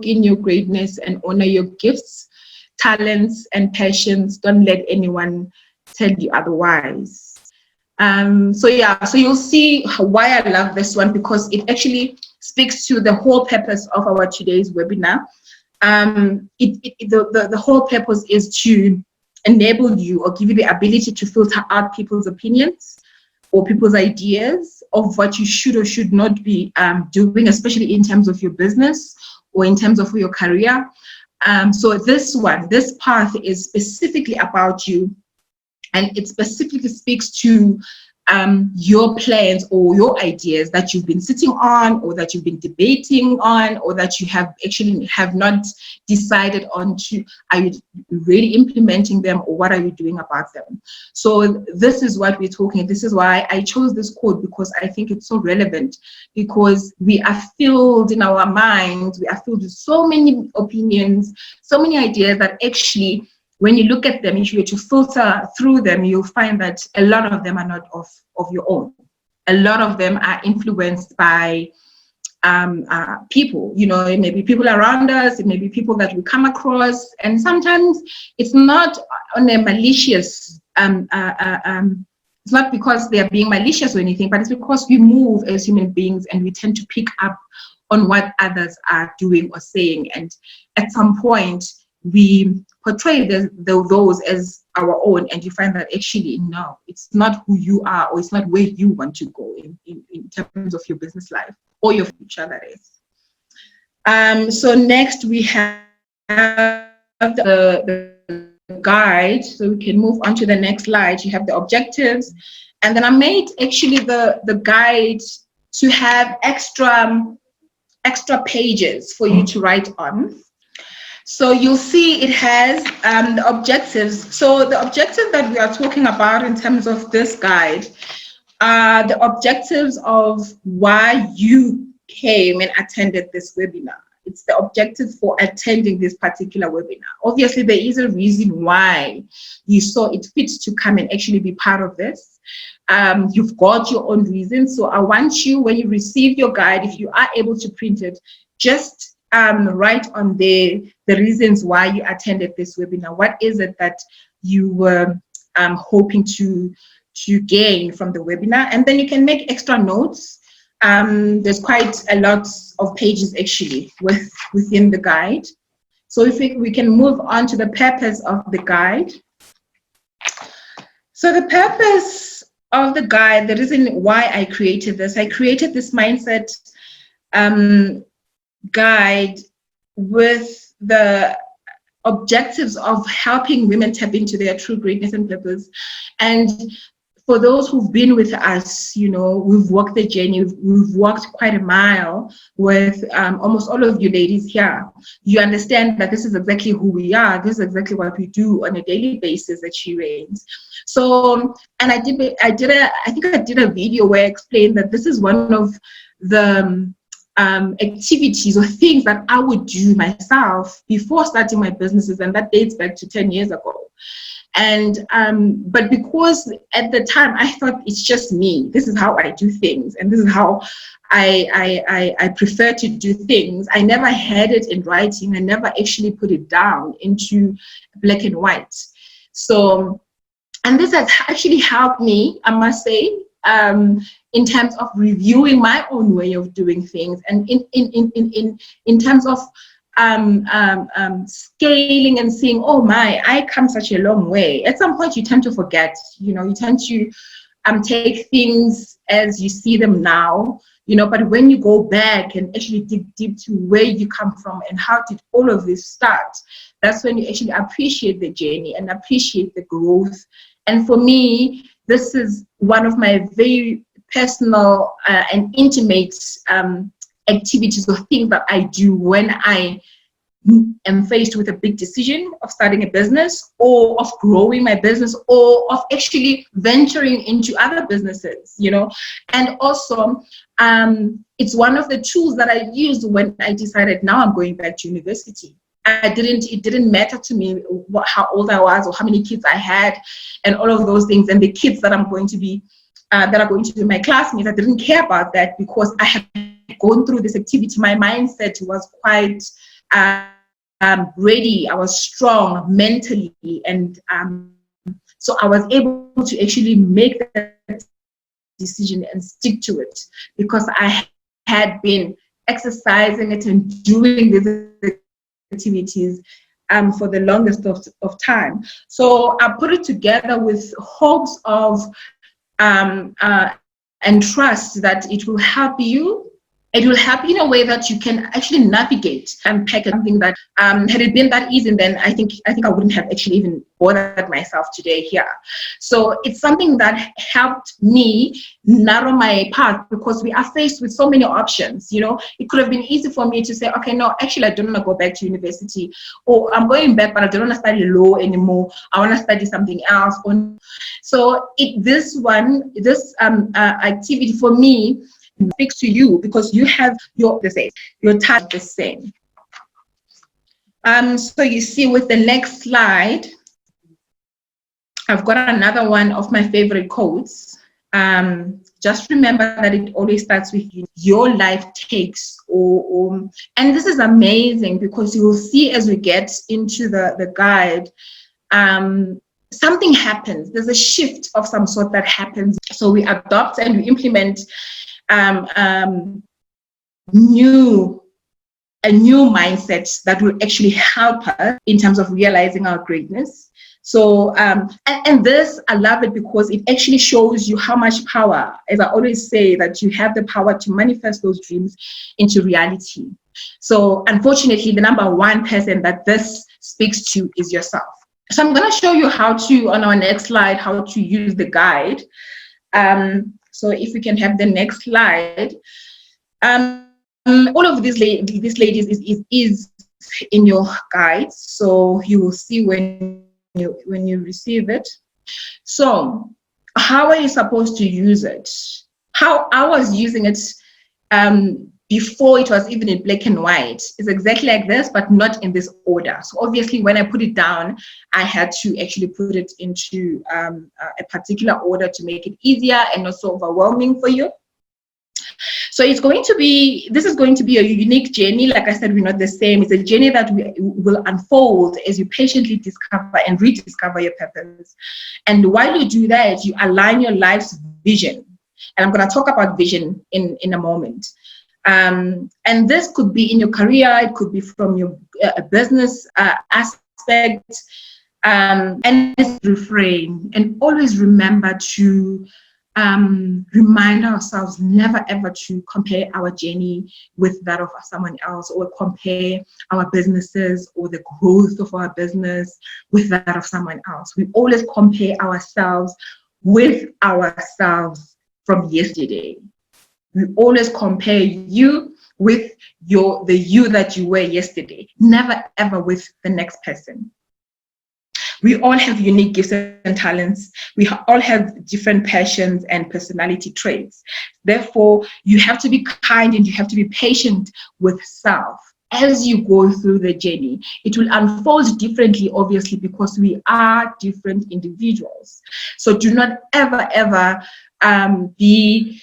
look in your greatness and honor your gifts, talents, and passions. Don't let anyone tell you otherwise. So you'll see why I love this one, because it actually speaks to the whole purpose of our today's webinar. The whole purpose is to enable you or give you the ability to filter out people's opinions or people's ideas of what you should or should not be doing, especially in terms of your business or in terms of your career. So this path is specifically about you, and it specifically speaks to your plans or your ideas that you've been sitting on, or that you've been debating on, or that you have not decided on. Are you really implementing them, or what are you doing about them? So this is what we're talking. This is why I chose this quote, because I think it's so relevant, because we are filled in our minds, we are filled with so many opinions, so many ideas that actually, when you look at them, if you were to filter through them, you'll find that a lot of them are not of your own. A lot of them are influenced by people. It may be people around us, it may be people that we come across, and sometimes it's not on a malicious, it's not because they are being malicious or anything, but it's because we move as human beings and we tend to pick up on what others are doing or saying, and at some point, we portray those as our own, and you find that actually, no, it's not who you are, or it's not where you want to go in terms of your business life or your future, that is. So next we have the guide, so we can move on to the next slide. You have the objectives, and then I made actually the guide to have extra pages for you to write on. So you'll see it has the objectives. So the objectives that we are talking about in terms of this guide are the objectives of why you came and attended this webinar. It's the objective for attending this particular webinar. Obviously, there is a reason why you saw it fit to come and actually be part of this. You've got your own reasons. So I want you, when you receive your guide, if you are able to print it, just write on the reasons why you attended this webinar. What is it that you were hoping to gain from the webinar? And then you can make extra notes. There's quite a lot of pages actually within the guide. So if we can move on to the purpose of the guide. So the purpose of the guide, the reason why I created this mindset guide with the objectives of helping women tap into their true greatness and purpose. And for those who've been with us, we've walked the journey, we've walked quite a mile with almost all of you ladies here. You understand that this is exactly who we are. This is exactly what we do on a daily basis at She Reigns. So, and I think I did a video where I explained that this is one of the activities or things that I would do myself before starting my businesses, and that dates back to 10 years ago. And but because at the time I thought it's just me, this is how I do things, and this is how I prefer to do things, I never had it in writing. I never actually put it down into black and white. So, and this has actually helped me, I must say, in terms of reviewing my own way of doing things, and in terms of scaling and seeing, oh my, I come such a long way. At some point you tend to forget, you tend to take things as you see them now, but when you go back and actually dig deep to where you come from and how did all of this start, that's when you actually appreciate the journey and appreciate the growth. And for me, this is one of my very personal and intimate activities or things that I do when I am faced with a big decision of starting a business, or of growing my business, or of actually venturing into other businesses, And also, it's one of the tools that I used when I decided now I'm going back to university. It didn't matter to me how old I was or how many kids I had and all of those things, and the kids that I'm going to be that are going to be my classmates. I didn't care about that because I had gone through this activity. My mindset was quite ready. I was strong mentally, and so I was able to actually make that decision and stick to it, because I had been exercising it and doing these activities for the longest of time. So I put it together with hopes of and trust that it will help you. It will help you in a way that you can actually navigate and pack something that had it been that easy, then I think I wouldn't have actually even bothered myself today here. So it's something that helped me narrow my path, because we are faced with so many options. You know, it could have been easy for me to say, okay, no, actually I don't want to go back to university, or I'm going back, but I don't want to study law anymore. I want to study something else. So this activity for me speaks to you, because you have your touch the same. So you see with the next slide, I've got another one of my favorite quotes. Just remember that it always starts with you. Your life takes, and this is amazing, because you will see as we get into the guide, something happens. There's a shift of some sort that happens. So we adopt and we implement a new mindset that will actually help us in terms of realizing our greatness. So and this, I love it, because it actually shows you how much power, as I always say, that you have the power to manifest those dreams into reality. So unfortunately, the number one person that this speaks to is yourself. So I'm going to show you how to, on our next slide, how to use the guide. So if we can have the next slide. All of these ladies is in your guides, so you will see when you receive it. So how are you supposed to use it? How I was using it before it was even in black and white is exactly like this, but not in this order. So obviously when I put it down, I had to actually put it into a particular order to make it easier and not so overwhelming for you. So this is going to be a unique journey. Like I said, we're not the same. It's a journey that will unfold as you patiently discover and rediscover your purpose. And while you do that, you align your life's vision. And I'm going to talk about vision in a moment. And this could be in your career. It could be from your business aspect. And refrain, and always remember to remind ourselves never ever to compare our journey with that of someone else, or compare our businesses or the growth of our business with that of someone else. We always compare ourselves with ourselves from yesterday. We always compare you with the you that you were yesterday, never ever with the next person. We all have unique gifts and talents. We all have different passions and personality traits. Therefore, you have to be kind and you have to be patient with self as you go through the journey. It will unfold differently, obviously, because we are different individuals. So do not ever be,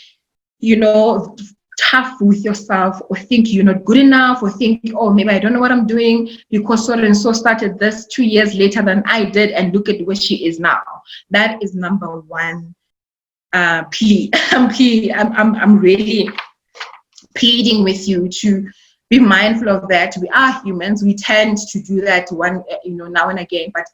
tough with yourself, or think you're not good enough, or think, oh, maybe I don't know what I'm doing because so and so started this 2 years later than I did, and look at where she is now. That is number one plea. I'm really pleading with you to be mindful of that. We are humans. We tend to do that now and again, but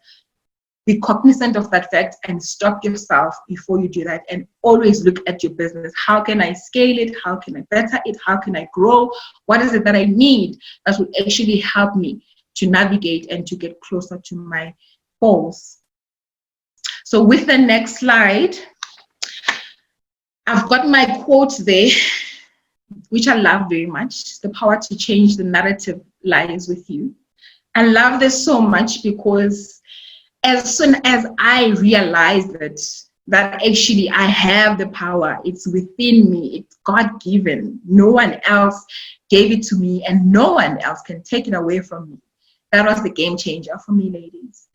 be cognizant of that fact and stop yourself before you do that, and always look at your business. How can I scale it? How can I better it? How can I grow? What is it that I need that will actually help me to navigate and to get closer to my goals? So with the next slide, I've got my quote there, which I love very much. The power to change the narrative lies with you. I love this so much because as soon as I realized that actually I have the power, it's within me, it's God-given. No one else gave it to me, and no one else can take it away from me. That was the game changer for me, ladies.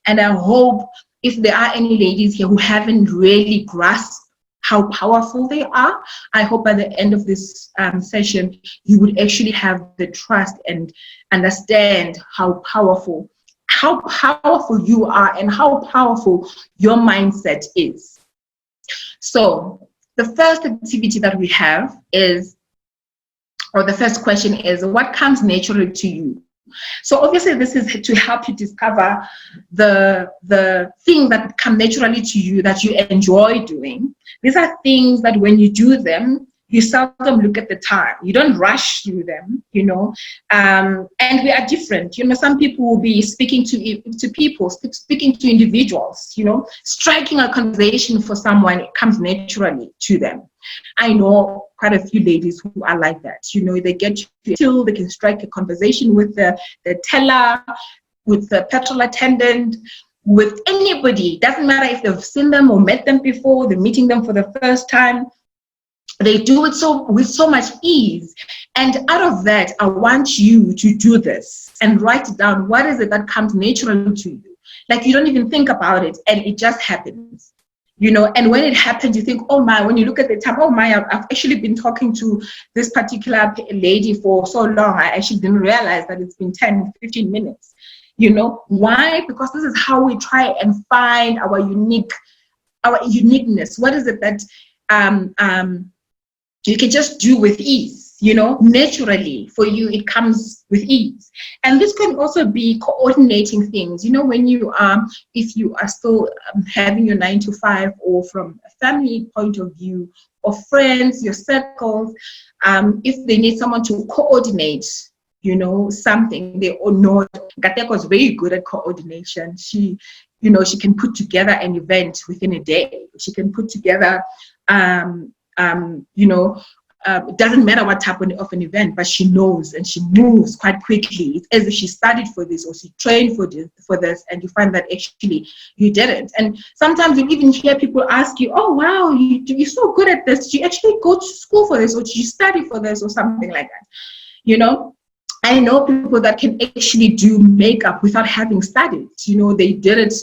And I hope if there are any ladies here who haven't really grasped how powerful they are. I hope by the end of this session, you would actually have the trust and understand how powerful you are and how powerful your mindset is. So the first activity that we have is, or the first question is, what comes naturally to you? So obviously this is to help you discover the things that come naturally to you that you enjoy doing. These are things that when you do them, you seldom look at the time. You don't rush through them, and we are different. Some people will be speaking to people, speaking to individuals, striking a conversation for someone, it comes naturally to them. I know quite a few ladies who are like that. They get till they can strike a conversation with the teller, with the petrol attendant, with anybody. Doesn't matter if they've seen them or met them before, they're meeting them for the first time. They do it with so much ease. And out of that, I want you to do this and write down what is it that comes naturally to you. Like you don't even think about it and it just happens. And when it happens, you think, oh my, when you look at the time, oh my, I've actually been talking to this particular lady for so long, I actually didn't realize that it's been 10, 15 minutes. Why? Because this is how we try and find our uniqueness. What is it that you can just do with ease? Naturally for you, it comes with ease. And this can also be coordinating things. When you if you are still having your 9 to 5, or from a family point of view, or friends, your circles, if they need someone to coordinate, something, they all know. Gateko was very good at coordination. She can put together an event within a day. She can put together, it doesn't matter what type of an event, but she knows and she moves quite quickly. It's as if she studied for this or she trained for this, and you find that actually you didn't. And sometimes you even hear people ask you, oh wow, you're so good at this. Did you actually go to school for this, or did you study for this, or something like that? I know people that can actually do makeup without having studied. They did it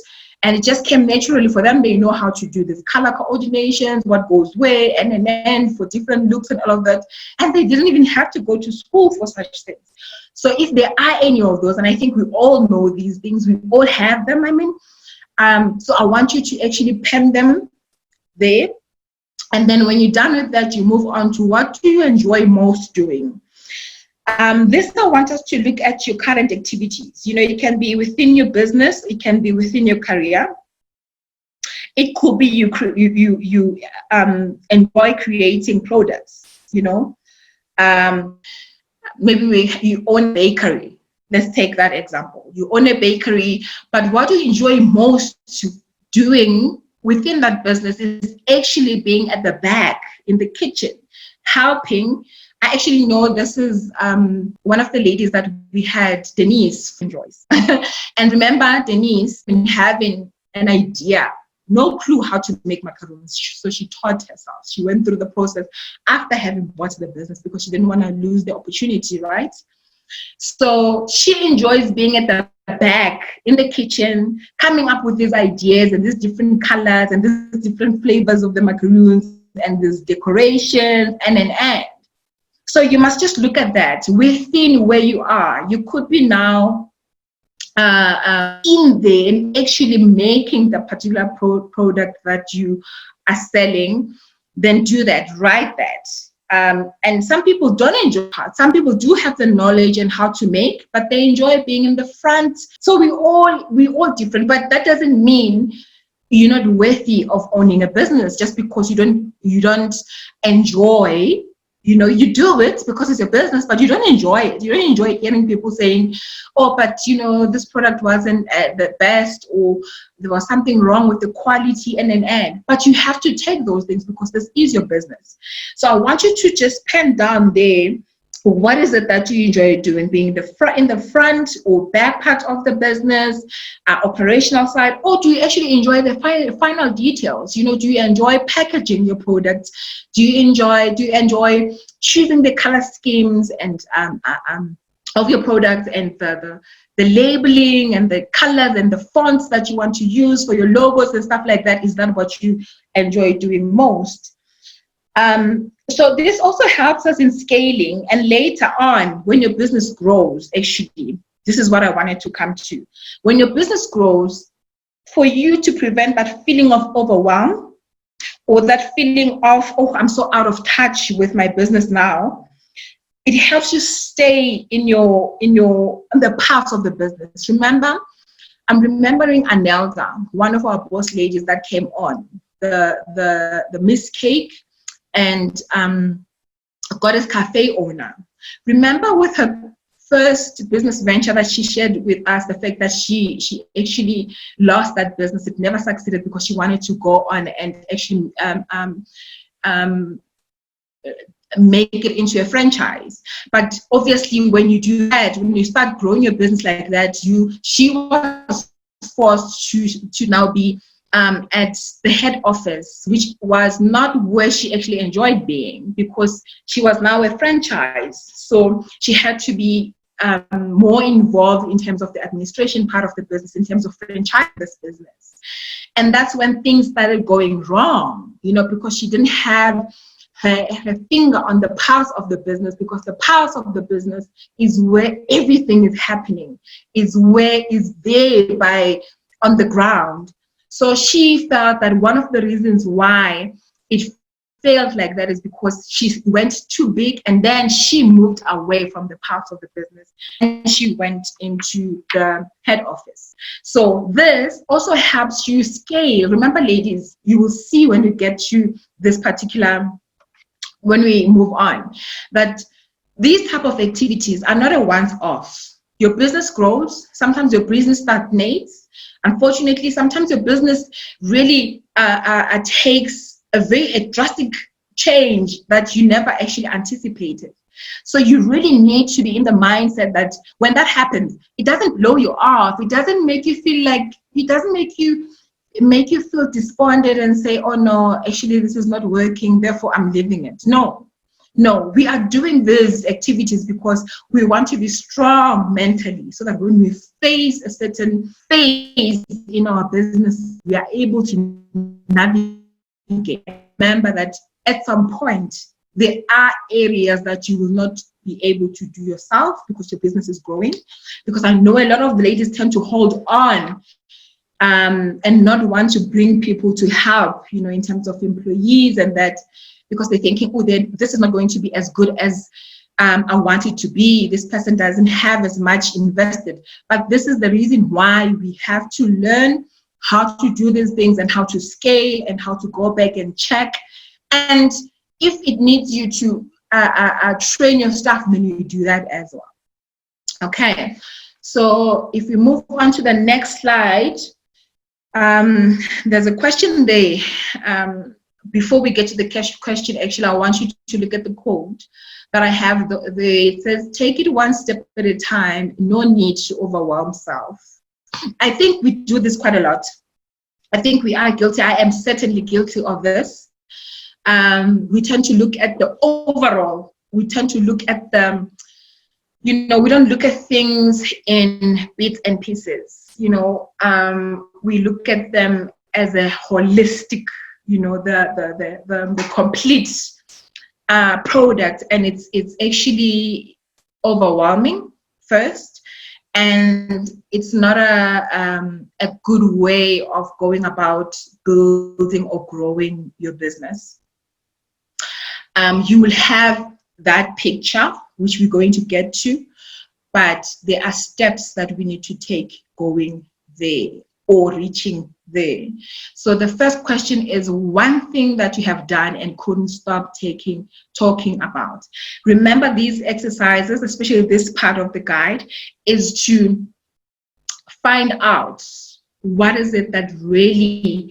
and it just came naturally for them. They know how to do this color coordinations, what goes where, and for different looks and all of that. And they didn't even have to go to school for such things. So if there are any of those, and I think we all know these things, we all have them, so I want you to actually pen them there. And then when you're done with that, you move on to what do you enjoy most doing? This I want us to look at your current activities. It can be within your business, it can be within your career. It could be you enjoy creating products. Maybe you own a bakery. Let's take that example. You own a bakery, but what you enjoy most doing within that business is actually being at the back in the kitchen, helping. I actually know this is one of the ladies that we had, Denise enjoys. And remember, Denise, when having an idea, no clue how to make macaroons, so she taught herself. She went through the process after having bought the business because she didn't want to lose the opportunity, right? So she enjoys being at the back in the kitchen, coming up with these ideas and these different colors and these different flavors of the macaroons and these decorations and. So you must just look at that within where you are. You could be now in there and actually making the particular product that you are selling. Then do that, write that. And some people don't enjoy it. Some people do have the knowledge and how to make, but they enjoy being in the front. So we all different, but that doesn't mean you're not worthy of owning a business just because you don't enjoy. You do it because it's your business, but you don't enjoy it. You don't enjoy hearing people saying, oh, but this product wasn't the best, or there was something wrong with the quality and. But you have to take those things because this is your business. So I want you to just pen down there, what is it that you enjoy doing, being in the front or back part of the business, operational side, or do you actually enjoy the final details? Do you enjoy packaging your products? Do you enjoy choosing the color schemes and of your products, and the labeling and the colors and the fonts that you want to use for your logos and stuff like that, is that what you enjoy doing most? So this also helps us in scaling, and later on when your business grows, actually, this is what I wanted to come to. When your business grows, for you to prevent that feeling of overwhelm, or that feeling of, oh, I'm so out of touch with my business now, it helps you stay in the path of the business. Remember, I'm remembering Anelda, one of our boss ladies that came on, the Miss Cake and Goddess Cafe owner. Remember with her first business venture that she shared with us, the fact that she actually lost that business. It never succeeded because she wanted to go on and actually make it into a franchise. But obviously when you do that, when you start growing your business like that, she was forced to now be at the head office, which was not where she actually enjoyed being, because she was now a franchise. So she had to be more involved in terms of the administration part of the business, in terms of franchise this business. And that's when things started going wrong, because she didn't have her finger on the pulse of the business, because the pulse of the business is where everything is happening, is there on the ground. So she felt that one of the reasons why it felt like that is because she went too big, and then she moved away from the pulse of the business and she went into the head office. So this also helps you scale. Remember, ladies, you will see when you get to this particular, when we move on, that these type of activities are not a once-off. Your business grows, sometimes your business stagnates. Unfortunately, sometimes your business really takes a drastic change that you never actually anticipated. So you really need to be in the mindset that when that happens, it doesn't blow you off. It doesn't make you feel like, it doesn't make you feel despondent and say, oh no, actually this is not working, therefore I'm leaving it. No, we are doing these activities because we want to be strong mentally, so that when we face a certain phase in our business, we are able to navigate. Remember that at some point, there are areas that you will not be able to do yourself because your business is growing. Because I know a lot of the ladies tend to hold on and not want to bring people to help, in terms of employees and that, because they're thinking, oh, this is not going to be as good as I want it to be. This person doesn't have as much invested. But this is the reason why we have to learn how to do these things and how to scale and how to go back and check. And if it needs you to train your staff, then you do that as well. Okay, so if we move on to the next slide, there's a question there. Before we get to the question, actually, I want you to look at the code that I have. It says, take it one step at a time, no need to overwhelm self. I think we do this quite a lot. I think we are guilty. I am certainly guilty of this. We tend to look at the overall. We tend to look at the, we don't look at things in bits and pieces. We look at them as a holistic, the complete product, and it's actually overwhelming first, and it's not a good way of going about building or growing your business. You will have that picture, which we're going to get to, but there are steps that we need to take going there or reaching there. So the first question is one thing that you have done and couldn't stop talking about. Remember, these exercises, especially this part of the guide, is to find out what is it that really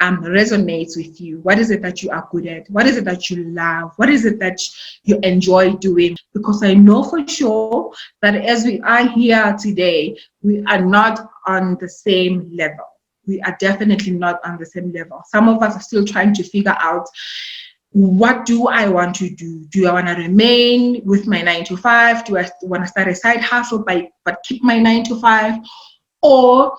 resonates with you. What is it that you are good at? What is it that you love? What is it that you enjoy doing? Because I know for sure that as we are here today, we are not on the same level. We are definitely not on the same level. Some of us are still trying to figure out what do I want to do? Do I want to remain with my 9 to 5? Do I want to start a side hustle but keep my 9 to 5? Or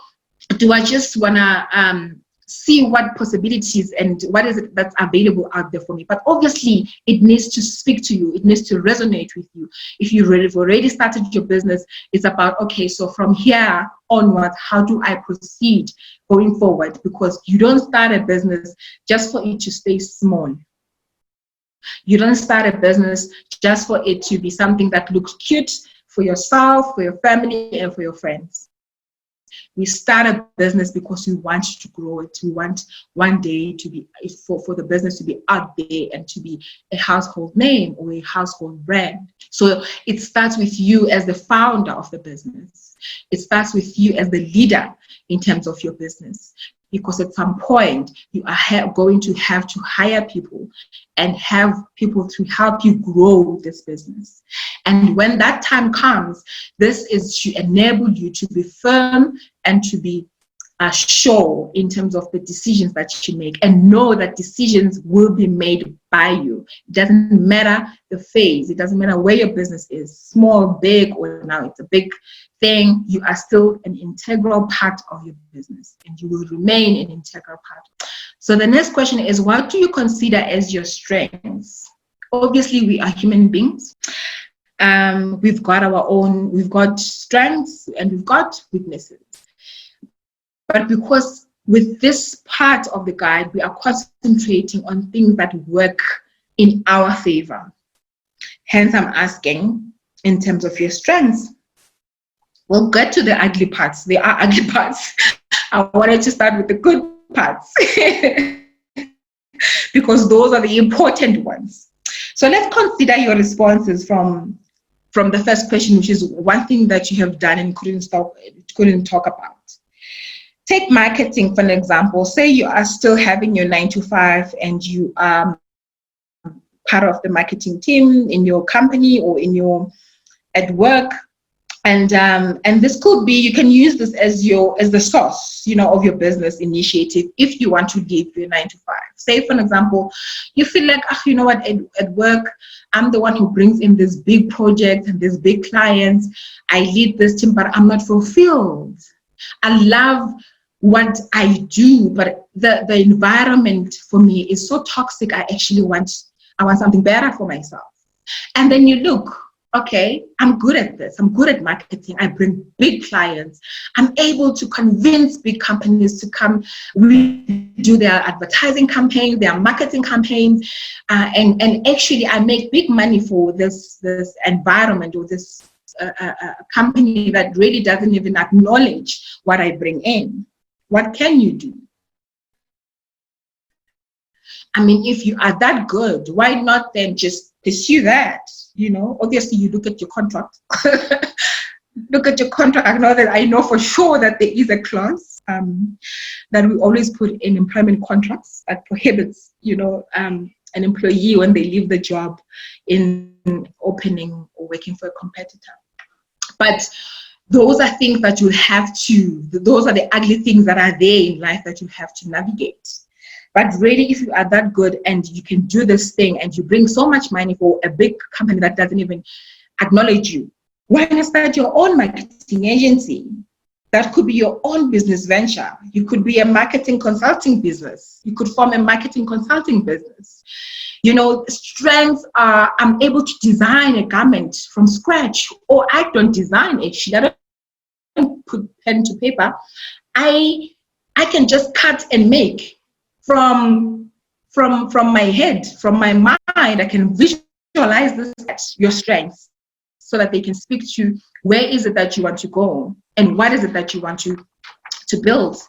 do I just want to see what possibilities and what is it that's available out there for me? But obviously, it needs to speak to you. It needs to resonate with you. If you've already started your business, it's about, okay, so from here onwards, how do I proceed going forward? Because you don't start a business just for it to stay small. You don't start a business just for it to be something that looks cute for yourself, for your family, and for your friends. We start a business because we want to grow it. We want one day to be for the business to be out there and to be a household name or a household brand. So it starts with you as the founder of the business. It starts with you as the leader in terms of your business. Because at some point, you are going to have to hire people and have people to help you grow this business. And when that time comes, this is to enable you to be firm and to be sure in terms of the decisions that you make, and know that decisions will be made by you. It doesn't matter the phase. It doesn't matter where your business is, small, big, or now it's a big thing. You are still an integral part of your business, and you will remain an integral part. So the next question is, what do you consider as your strengths? Obviously, we are human beings. We've got strengths and we've got weaknesses. But because with this part of the guide, we are concentrating on things that work in our favor. Hence, I'm asking, in terms of your strengths, we'll get to the ugly parts. There are ugly parts. I wanted to start with the good parts because those are the important ones. So let's consider your responses from the first question, which is one thing that you have done and couldn't talk about. Take marketing for an example. Say you are still having your 9 to 5 and you are part of the marketing team in your company or at work. And this could be, you can use this as the source, of your business initiative if you want to leave your 9 to 5. Say, for example, you feel like, you know what, at work, I'm the one who brings in this big project and these big clients. I lead this team, but I'm not fulfilled. I love what I do, but the environment for me is so toxic. I want something better for myself. And then you look, okay, I'm good at this. I'm good at marketing. I bring big clients. I'm able to convince big companies to come. We do their advertising campaigns, their marketing campaigns, and actually I make big money for this environment or this company that really doesn't even acknowledge what I bring in. What can you do? I mean, if you are that good, why not then just pursue that? Obviously you look at your contract. Look at your contract. I know for sure that there is a clause that we always put in employment contracts that prohibits, an employee when they leave the job in opening or working for a competitor. But those are things that those are the ugly things that are there in life that you have to navigate. But really, if you are that good and you can do this thing and you bring so much money for a big company that doesn't even acknowledge you, why not start your own marketing agency? That could be your own business venture. You could be a marketing consulting business. You could form a marketing consulting business. Strengths are, I'm able to design a garment from scratch, or I don't design actually. I don't put pen to paper. I can just cut and make from my head, from my mind. I can visualize this, your strengths, so that they can speak to where is it that you want to go and what is it that you want to build.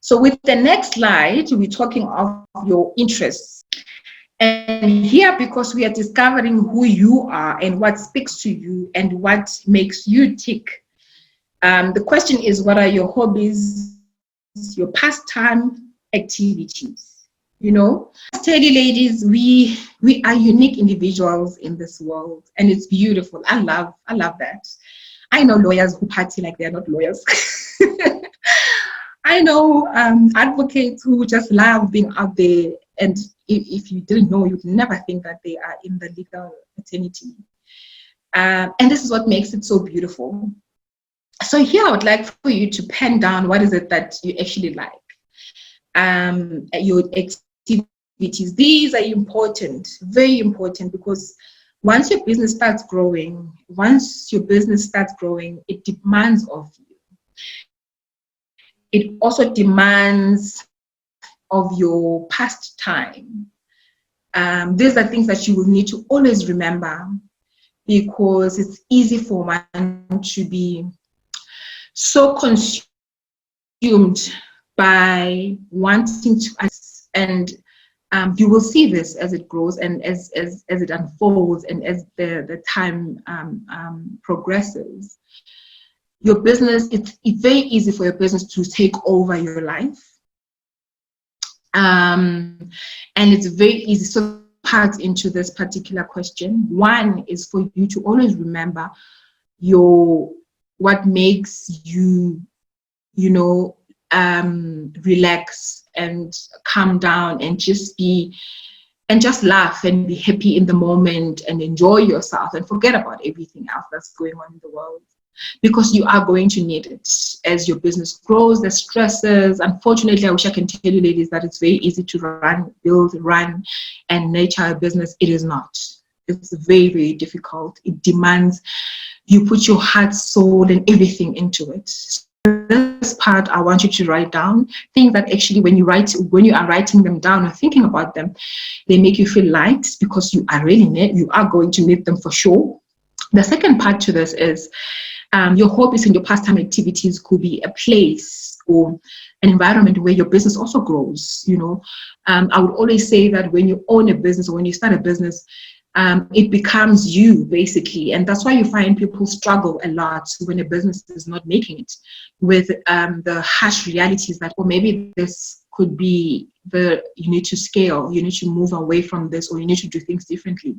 So with the next slide, we're talking of your interests. And here, because we are discovering who you are and what speaks to you and what makes you tick, the question is, what are your hobbies, your pastime activities? I tell you, ladies, we are unique individuals in this world, and it's beautiful. I love that. I know lawyers who party like they're not lawyers. I know advocates who just love being out there And if you didn't know, you'd never think that they are in the legal fraternity. And this is what makes it so beautiful. So here I would like for you to pen down what is it that you actually like. Your activities. These are important, very important, because once your business starts growing, it demands of you. It also demands of your past time. These are things that you will need to always remember, because it's easy for one to be so consumed by wanting to, and you will see this as it grows and as it unfolds and as the time progresses. Your business, it's very easy for your business to take over your life. And it's very easy. So parts into this particular question. One is for you to always remember what makes you, relax and calm down and just laugh and be happy in the moment and enjoy yourself and forget about everything else that's going on in the world, because you are going to need it as your business grows. The stresses, unfortunately, I wish I can tell you ladies that it's very easy to run and nurture a business. It is not. It's very, very difficult. It demands you put your heart, soul, and everything into it. This part, I want you to write down things that actually when you are writing them down or thinking about them, they make you feel light, because you are going to need them for sure. The second part to this is your hobbies and your pastime activities could be a place or an environment where your business also grows. I would always say that when you own a business or when you start a business, it becomes you, basically. And that's why you find people struggle a lot when a business is not making it, with the harsh realities that, or maybe this could be you need to scale, you need to move away from this, or you need to do things differently.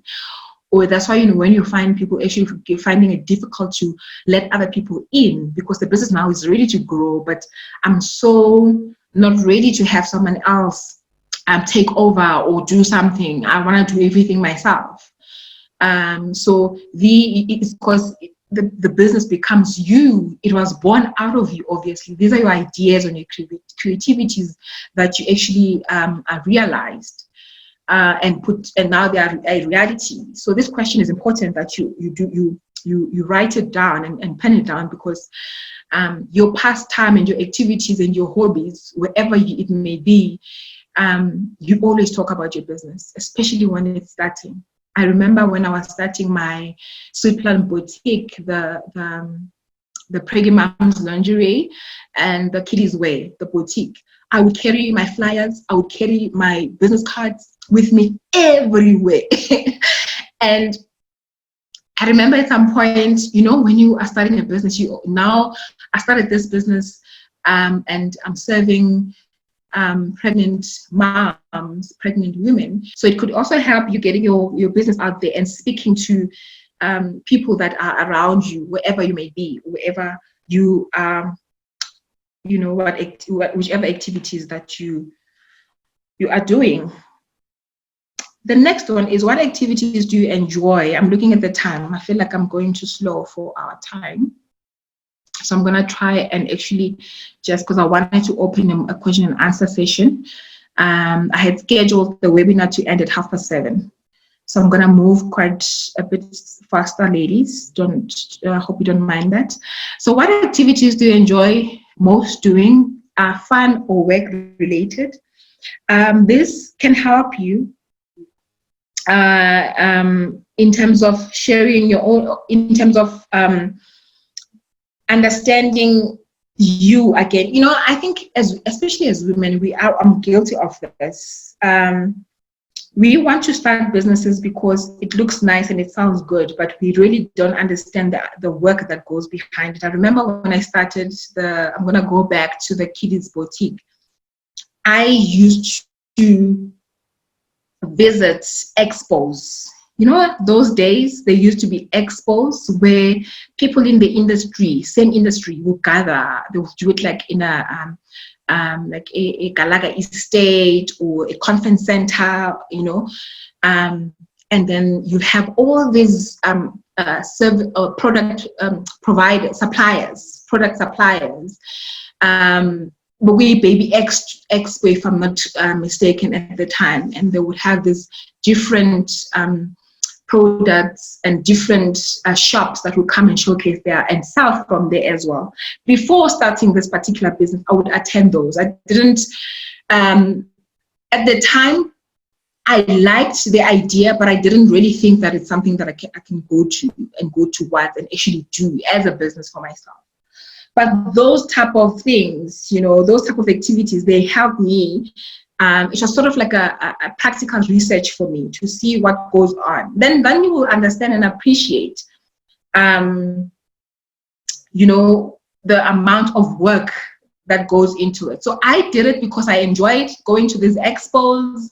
Or that's why, when you find people actually finding it difficult to let other people in, because the business now is ready to grow, but I'm so not ready to have someone else take over or do something. I want to do everything myself. So it's because the business becomes you. It was born out of you, obviously. These are your ideas and your creativities that you actually realized and now they are a reality. So this question is important that you write it down and pen it down, because your pastime and your activities and your hobbies, wherever it may be, you always talk about your business, especially when it's starting. I remember when I was starting my Sweet Plant Boutique, the Pregnant Moms Lingerie and the Kiddies Wear, the boutique, I would carry my flyers, I would carry my business cards with me everywhere. And I remember at some point, when you are starting a business, I started this business and I'm serving pregnant moms, pregnant women. So it could also help you getting your business out there and speaking to people that are around you, wherever you may be, wherever you are, whichever activities that you are doing. The next one is, what activities do you enjoy? I'm looking at the time. I feel like I'm going too slow for our time. So I'm going to try and actually, just because I wanted to open a question and answer session, I had scheduled the webinar to end at 7:30. So I'm going to move quite a bit faster, ladies. Hope you don't mind that. So what activities do you enjoy most doing? Are fun or work related? This can help you in terms of sharing your own, in terms of understanding you again. I think especially as women, I'm guilty of this. We want to start businesses because it looks nice and it sounds good, but we really don't understand the work that goes behind it. I remember when I started I'm going to go back to the Kiddies Boutique. I used to visit expos. Those days, there used to be expos where people in the industry, same industry, would gather. They would do it like in a like a Galaga estate or a conference center, and then you have all these product suppliers. We Baby Expo, if I'm not mistaken, at the time, and they would have these different products and different shops that would come and showcase there and sell from there as well. Before starting this particular business, I would attend those. I didn't, at the time, I liked the idea, but I didn't really think that it's something that I can go to and go towards and actually do as a business for myself. But those type of things, those type of activities, they help me. It was sort of like a practical research for me to see what goes on. Then you will understand and appreciate, the amount of work that goes into it. So I did it because I enjoyed going to these expos.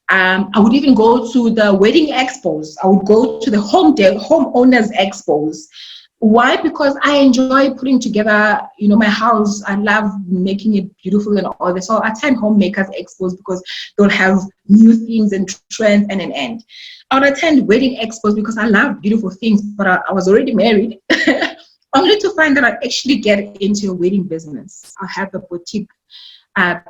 I would even go to the wedding expos. I would go to the homeowners expos. Why? Because I enjoy putting together, my house. I love making it beautiful and all this. So I attend homemakers expos because they'll have new themes and trends and an end. I would attend wedding expos because I love beautiful things, but I was already married, only to find that I actually get into a wedding business. I have a boutique,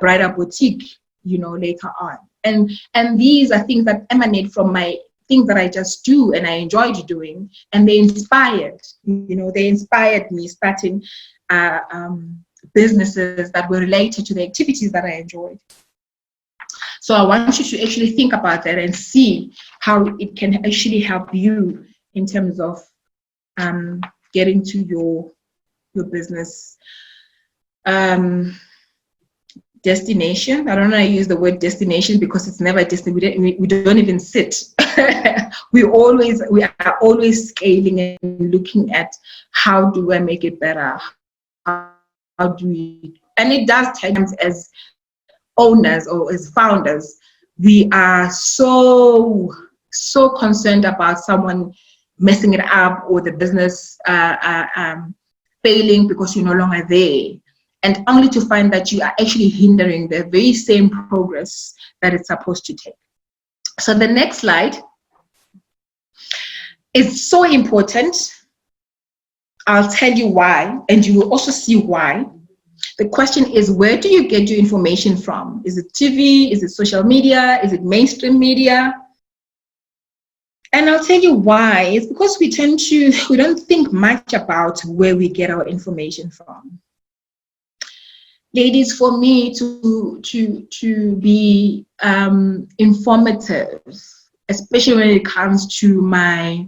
bridal boutique, later on. And these are things that emanate from my things that I just do and I enjoyed doing, and they inspired me starting businesses that were related to the activities that I enjoyed. So I want you to actually think about that and see how it can actually help you in terms of getting to your business destination. I don't know. I use the word destination because it's never a destination. We don't even sit. we are always scaling and looking at how do I make it better? How do we? And it does take times as owners or as founders, we are so concerned about someone messing it up or the business failing because you're no longer there. And only to find that you are actually hindering the very same progress that it's supposed to take. So the next slide is so important. I'll tell you why, and you will also see why. The question is, where do you get your information from? Is it TV? Is it social media? Is it mainstream media? And I'll tell you why. It's because we don't think much about where we get our information from. Ladies, for me to be informative, especially when it comes to my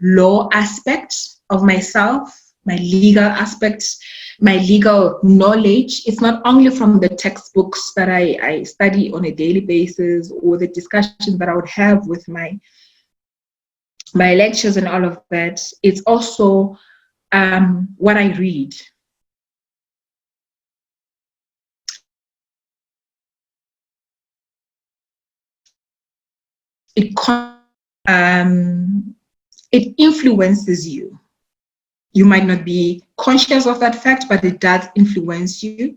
law aspect of myself, my legal aspects, my legal knowledge, it's not only from the textbooks that I study on a daily basis or the discussions that I would have with my lectures and all of that. It's also what I read. It influences you. You might not be conscious of that fact, but it does influence you.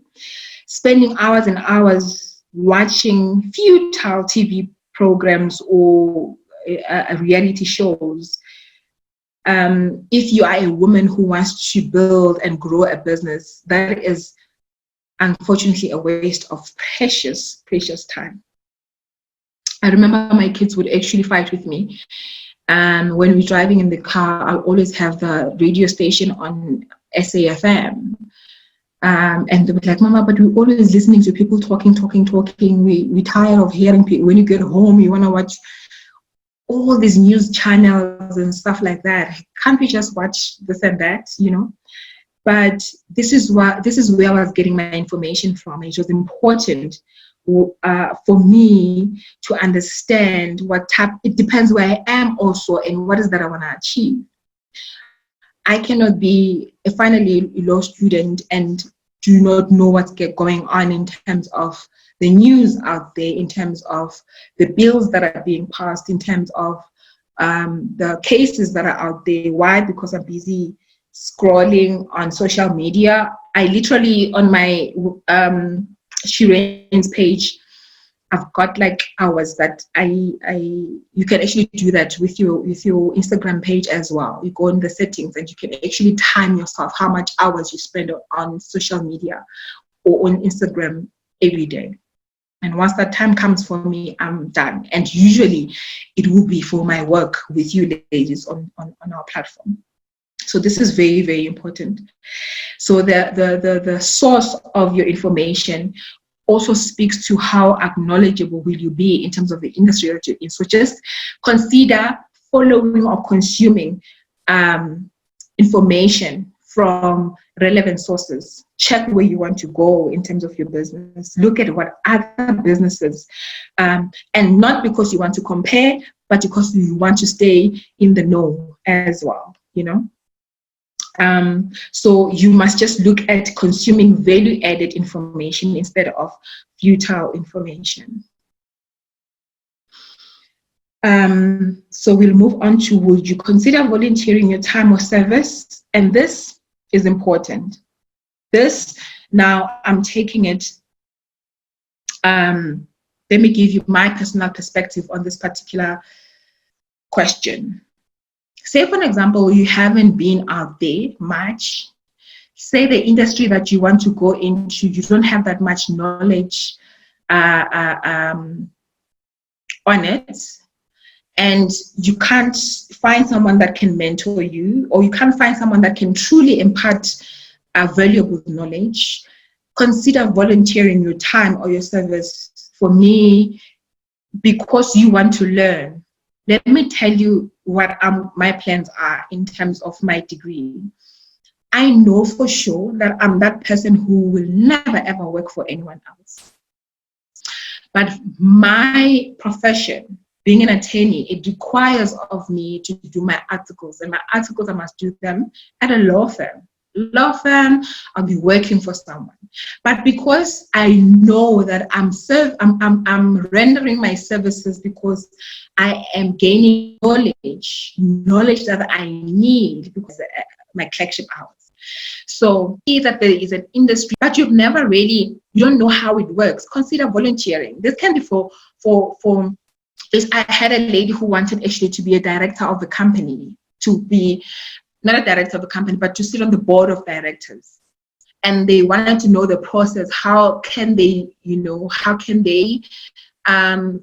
Spending hours and hours watching futile TV programs or reality shows. If you are a woman who wants to build and grow a business, that is unfortunately a waste of precious time. I remember my kids would actually fight with me. When we're driving in the car, I'll always have the radio station on SAFM. And they'll be like, Mama, but we're always listening to people talking. We're tired of hearing people. When you get home, you want to watch all these news channels and stuff like that. Can't we just watch this and that, But this is where I was getting my information from. It was important for me to understand it depends where I am also and what is that I want to achieve. I cannot be a finally law student and do not know what's going on in terms of the news out there, in terms of the bills that are being passed, in terms of the cases that are out there. Why? Because I'm busy scrolling on social media. I literally, on my Shireen's page, I've got like hours that you can actually do that with your Instagram page as well. You go in the settings and you can actually time yourself how much hours you spend on social media or on Instagram every day. And once that time comes for me, I'm done. And usually it will be for my work with you ladies on our platform. So this is very, very important. So the source of your information also speaks to how acknowledgeable will you be in terms of the industry that you're in. So just consider following or consuming information from relevant sources. Check where you want to go in terms of your business. Look at what other businesses, and not because you want to compare, but because you want to stay in the know as well, you know. So you must just look at consuming value-added information instead of futile information. So we'll move on to, would you consider volunteering your time or service? And this is important. This, now I'm taking it, let me give you my personal perspective on this particular question. Say, for example, you haven't been out there much. Say the industry that you want to go into, you don't have that much knowledge on it, and you can't find someone that can mentor you, or you can't find someone that can truly impart valuable knowledge. Consider volunteering your time or your service. For me, because you want to learn. Let me tell you what my plans are in terms of my degree. I know for sure that I'm that person who will never ever work for anyone else. But my profession, being an attorney, it requires of me to do my articles, and my articles, I must do them at a law firm. I'll be working for someone. But because I know that I'm rendering my services because I am gaining knowledge that I need because my clerkship hours. So see that there is an industry, but you don't know how it works. Consider volunteering. This can be for I had a lady who wanted actually to be a director of the company, to be not a director of a company, but to sit on the board of directors. And they wanted to know the process. How can they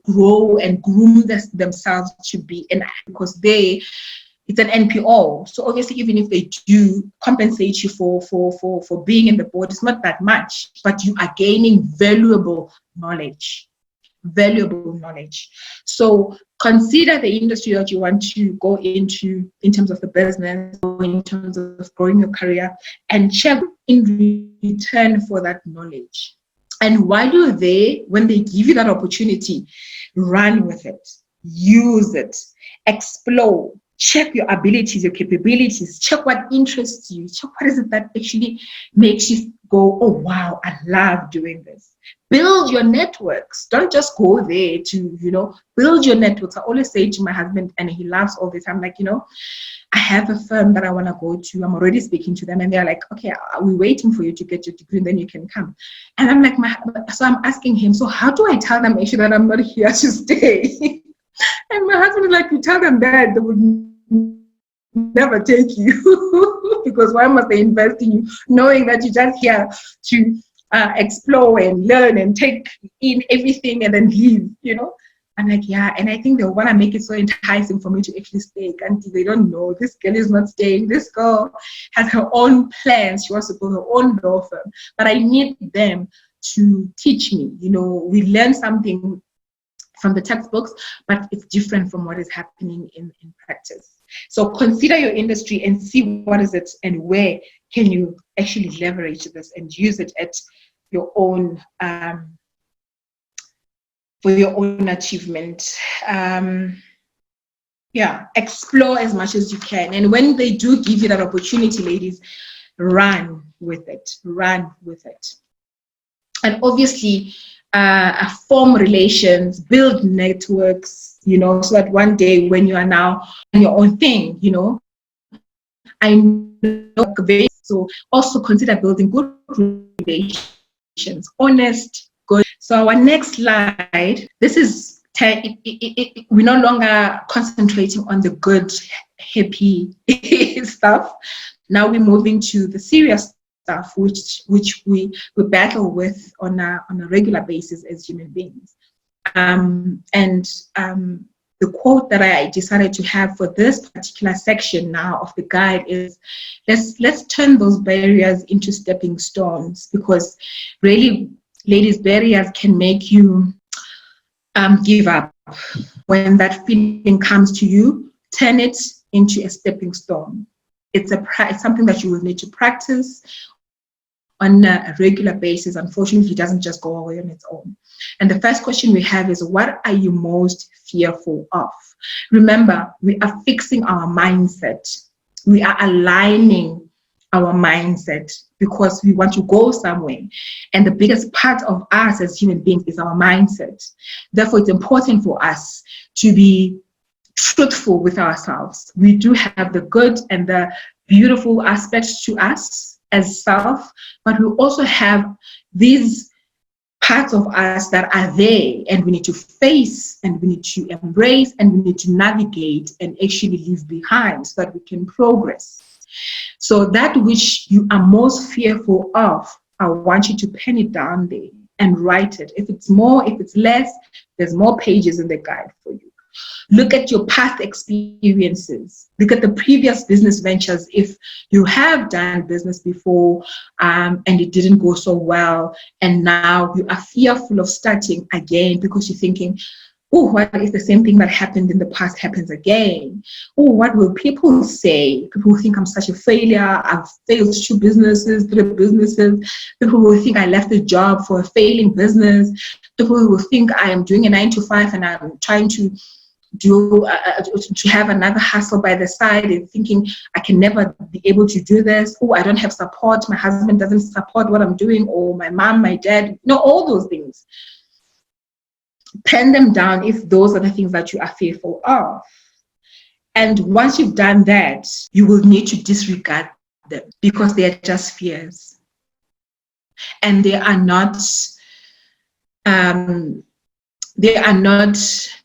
grow and groom themselves to be, and because it's an NPO. So obviously, even if they do compensate you for being in the board, it's not that much, but you are gaining valuable knowledge. So consider the industry that you want to go into in terms of the business, in terms of growing your career, and check in return for that knowledge. And while you're there, when they give you that opportunity, run with it, use it, explore, check your abilities, your capabilities, check what interests you, check what is it that actually makes you go, oh wow, I love doing this. Build your networks. Don't just go there to, build your networks. I always say to my husband, and he laughs all the time, like, I have a firm that I want to go to. I'm already speaking to them, and they're like, okay, we're waiting for you to get your degree, and then you can come. And I'm like, so I'm asking him, so how do I tell them actually that I'm not here to stay? And my husband is like, you tell them that they would never take you because why must they invest in you, knowing that you're just here to explore and learn and take in everything and then leave, I'm like, yeah, and I think they want to make it so enticing for me to actually stay. And they don't know, this girl is not staying. This girl has her own plans. She wants to go her own law firm. But I need them to teach me. We learn something from the textbooks, but it's different from what is happening in practice. So consider your industry and see what is it and where can you actually leverage this and use it at your own for your own achievement. Explore as much as you can. And when they do give you that opportunity, ladies, run with it. And obviously, form relations, build networks, so that one day when you are now on your own thing, I know very, so also consider building good relations, honest, good. So our next slide, this is, we're no longer concentrating on the good, happy stuff. Now we're moving to the serious stuff, which we battle with on a regular basis as human beings. The quote that I decided to have for this particular section now of the guide is, let's turn those barriers into stepping stones, because really, ladies, barriers can make you give up. When that feeling comes to you, turn it into a stepping stone. It's something that you will need to practice on a regular basis. Unfortunately, it doesn't just go away on its own. And the first question we have is, what are you most fearful of? Remember, we are fixing our mindset. We are aligning our mindset because we want to go somewhere. And the biggest part of us as human beings is our mindset. Therefore, it's important for us to be truthful with ourselves. We do have the good and the beautiful aspects to us as self, but we also have these parts of us that are there, and we need to face, and we need to embrace, and we need to navigate and actually leave behind so that we can progress. So that which you are most fearful of, I want you to pen it down there and write it. If it's more, if it's less, there's more pages in the guide for you. Look at your past experiences. Look at the previous business ventures. If you have done business before and it didn't go so well, and now you are fearful of starting again because you're thinking, oh, what if the same thing that happened in the past happens again? Oh, what will people say? People will think I'm such a failure. I've failed 2 businesses, 3 businesses. People will think I left a job for a failing business. People will think I am doing a 9-to-5 and I'm trying to have another hustle by the side and thinking I can never be able to do this. Oh, I don't have support. My husband doesn't support what I'm doing, or my mom, my dad, all those things. Pen them down if those are the things that you are fearful of. And once you've done that, you will need to disregard them because they are just fears. And they are not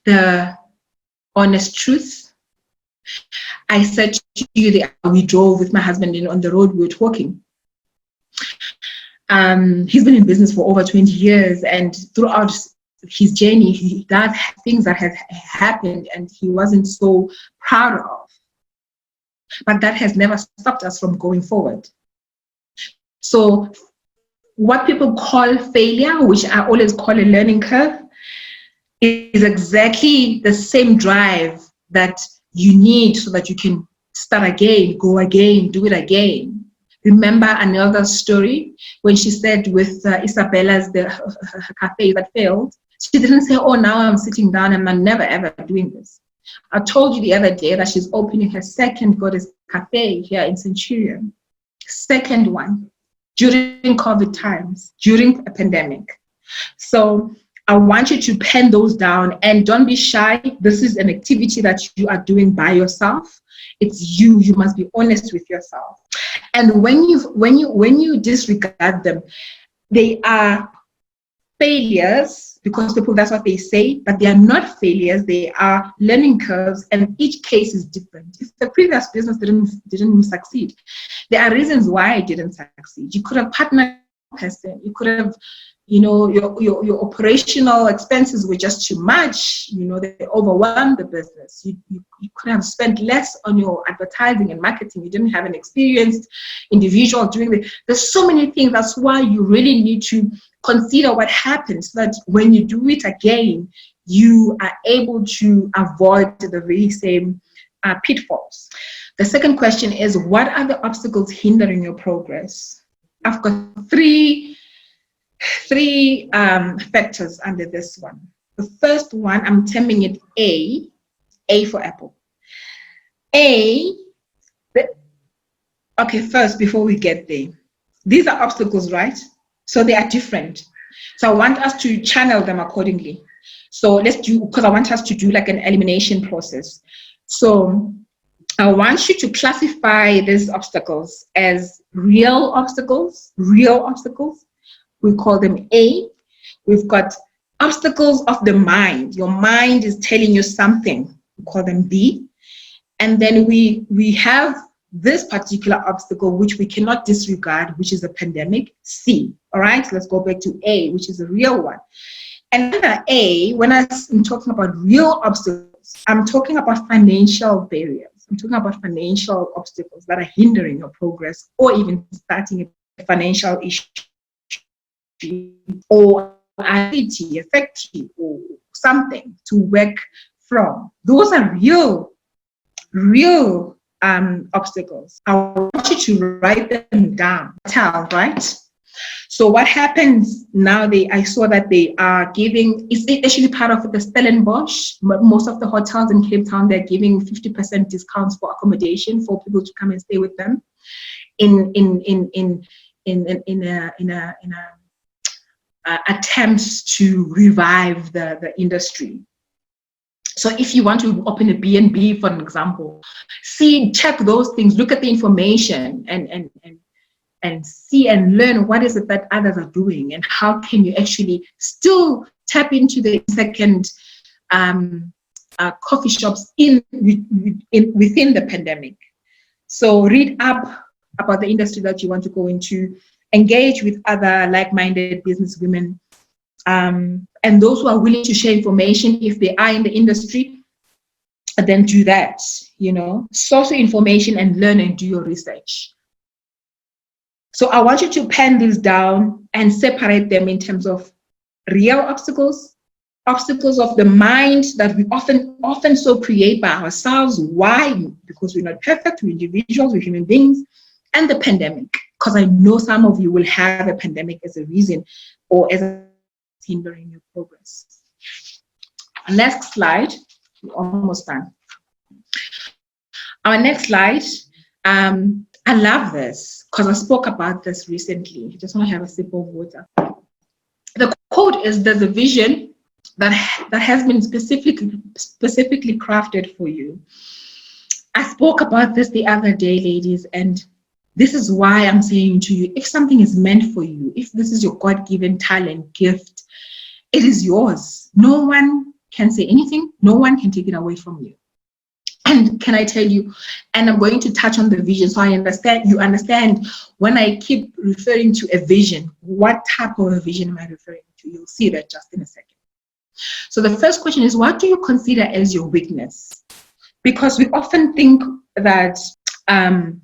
the honest truth. I said to you that we drove with my husband on the road, we were talking. He's been in business for over 20 years, and throughout his journey, he does have things that have happened and he wasn't so proud of. But that has never stopped us from going forward. So what people call failure, which I always call a learning curve, is exactly the same drive that you need so that you can start again, go again, do it again. Remember another story when she said with Isabella's her cafe that failed. She didn't say, oh, now I'm sitting down and I'm never ever doing this. I told you the other day that she's opening her second goddess cafe here in Centurion. Second one, during COVID times, during a pandemic. So I want you to pen those down and don't be shy. This is an activity that you are doing by yourself. It's you. You must be honest with yourself. And when you disregard them, they are failures because people, that's what they say, but they are not failures. They are learning curves, and each case is different. If the previous business didn't succeed, there are reasons why it didn't succeed. You could have partnered with a person. You could have, your operational expenses were just too much. They overwhelmed the business. You could have spent less on your advertising and marketing. You didn't have an experienced individual doing it. There's so many things. That's why you really need to consider what happens so that when you do it again, you are able to avoid the very same pitfalls. The second question is, what are the obstacles hindering your progress? I've got three factors under this one. The first one, I'm terming it A for apple. First, before we get there, these are obstacles, right? So they are different. So I want us to channel them accordingly. So let's do, because I want us to do like an elimination process. So I want you to classify these obstacles as real obstacles. Real obstacles. We call them A. We've got obstacles of the mind. Your mind is telling you something. We call them B. And then we have this particular obstacle, which we cannot disregard, which is a pandemic, C. All right, let's go back to A, which is a real one. And under A, when I'm talking about real obstacles, I'm talking about financial barriers. I'm talking about financial obstacles that are hindering your progress or even starting a financial issue or ability, a factory or something to work from. Those are real obstacles. I want you to write them down, right? So what happens now, I saw that they are giving, it's actually part of the Stellenbosch, most of the hotels in Cape Town, they're giving 50% discounts for accommodation for people to come and stay with them in attempts to revive the industry. So if you want to open a B&B, for an example, check those things, look at the information and see and learn what is it that others are doing and how can you actually still tap into the second coffee shops within the pandemic. So read up about the industry that you want to go into, engage with other like-minded business women, and those who are willing to share information if they are in the industry, then do that, source your information and learn and do your research. So I want you to pen these down and separate them in terms of real obstacles, obstacles of the mind that we often so create by ourselves. Why? Because we're not perfect, we're individuals, we're human beings, and the pandemic. Because I know some of you will have a pandemic as a reason or as a hindering your progress. Next slide. We're almost done. Our next slide. I love this because I spoke about this recently. I just want to have a sip of water. The quote is, there's a vision that has been specifically crafted for you. I spoke about this the other day, ladies, and this is why I'm saying to you, if something is meant for you, if this is your God-given talent, gift, it is yours. No one can say anything. No one can take it away from you. And can I tell you, and I'm going to touch on the vision so you understand when I keep referring to a vision, what type of a vision am I referring to? You'll see that just in a second. So the first question is, what do you consider as your weakness? Because we often think that, I'm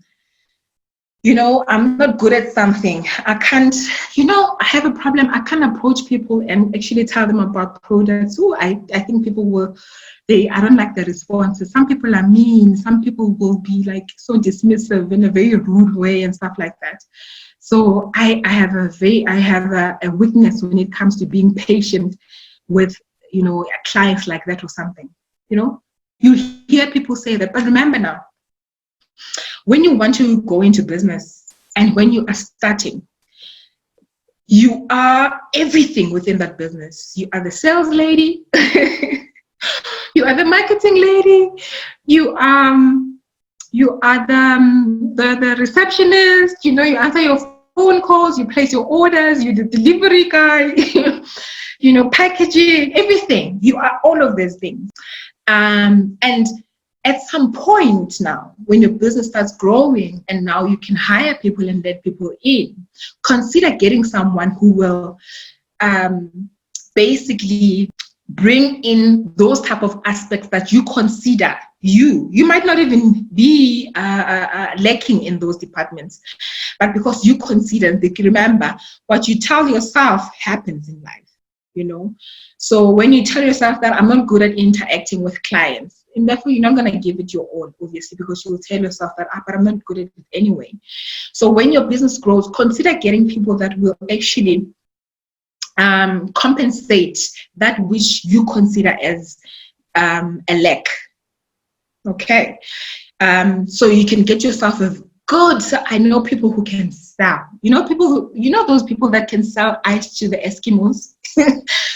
not good at something. I can't, I have a problem. I can't approach people and actually tell them about products. Oh, I think people I don't like the responses. Some people are mean. Some people will be like so dismissive in a very rude way and stuff like that. So I have a weakness when it comes to being patient with, clients like that or something. You hear people say that, but remember now, when you want to go into business and when you are starting, you are everything within that business. You are the sales lady. You are the marketing lady. You are the receptionist. You answer your phone calls. You place your orders. You're the delivery guy. Packaging, everything. You are all of these things. And at some point now, when your business starts growing and now you can hire people and let people in, consider getting someone who will basically bring in those type of aspects that you consider you might not even be lacking in those departments, but because you consider, remember, what you tell yourself happens in life, So when you tell yourself that I'm not good at interacting with clients, and therefore you're not going to give it your all, obviously, because you will tell yourself that, but I'm not good at it anyway. So when your business grows, consider getting people that will actually compensate that which you consider as a lack. Okay, so you can get yourself a good. So I know people who can sell. Those people that can sell ice to the Eskimos.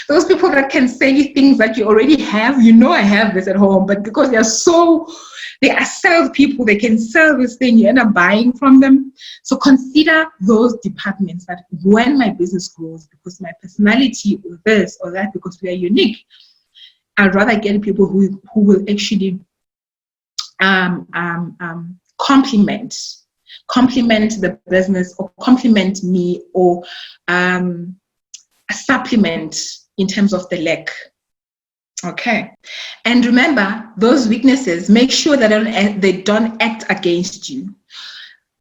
Those people that can say things that you already have. I have this at home, but because they're so They are sales people. They can sell this thing. You end up buying from them. So consider those departments that when my business grows, because my personality or this or that, because we are unique, I'd rather get people who will actually complement the business, or complement me, or a supplement in terms of the lack. Okay. And remember, those weaknesses, make sure that they don't act against you.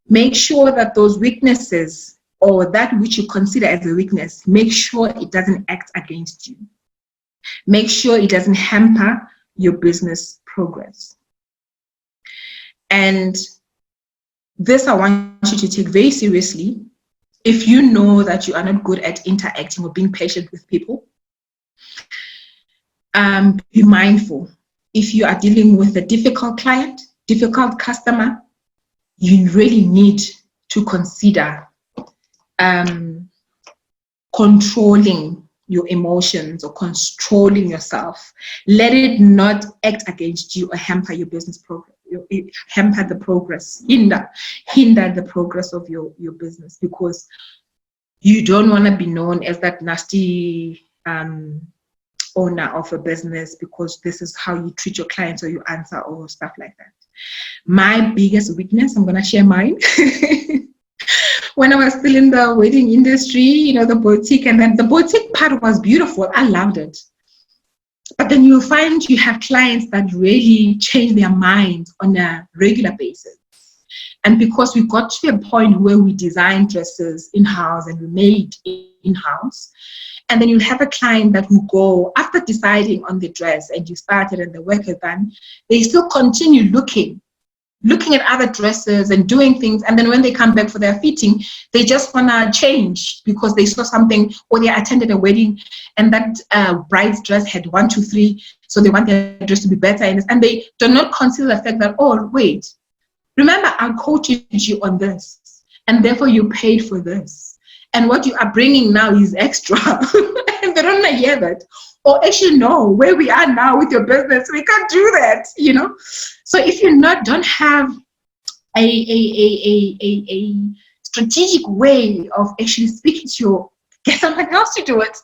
Make sure that those weaknesses, or that which you consider as a weakness, make sure it doesn't act against you. Make sure it doesn't hamper your business progress. And this I want you to take very seriously. If you know that you are not good at interacting or being patient with people, be mindful. If you are dealing with a difficult client, difficult customer, you really need to consider controlling your emotions or controlling yourself. Let it not act against you or hamper your business progress. Hamper the progress, hinder the progress of your business, because you don't want to be known as that nasty owner of a business, because this is how you treat your clients or you answer or stuff like that. My biggest weakness, I'm going to share mine. When I was still in the wedding industry, the boutique, and then the boutique part was beautiful. I loved it. But then you'll find you have clients that really change their minds on a regular basis. And because we got to a point where we designed dresses in-house and we made in-house, and then you'll have a client that will go, after deciding on the dress and you started and the work is done, they still continue looking at other dresses and doing things. And then when they come back for their fitting, they just want to change because they saw something, or they attended a wedding and that bride's dress had 1, 2, 3. So they want their dress to be better. And they do not consider the fact that, oh, wait, remember, I quoted you on this, and therefore you paid for this. And what you are bringing now is extra. And they don't want to hear that. Or actually, no, where we are now with your business, we can't do that, So if you don't have a strategic way of actually speaking to get someone else to do it.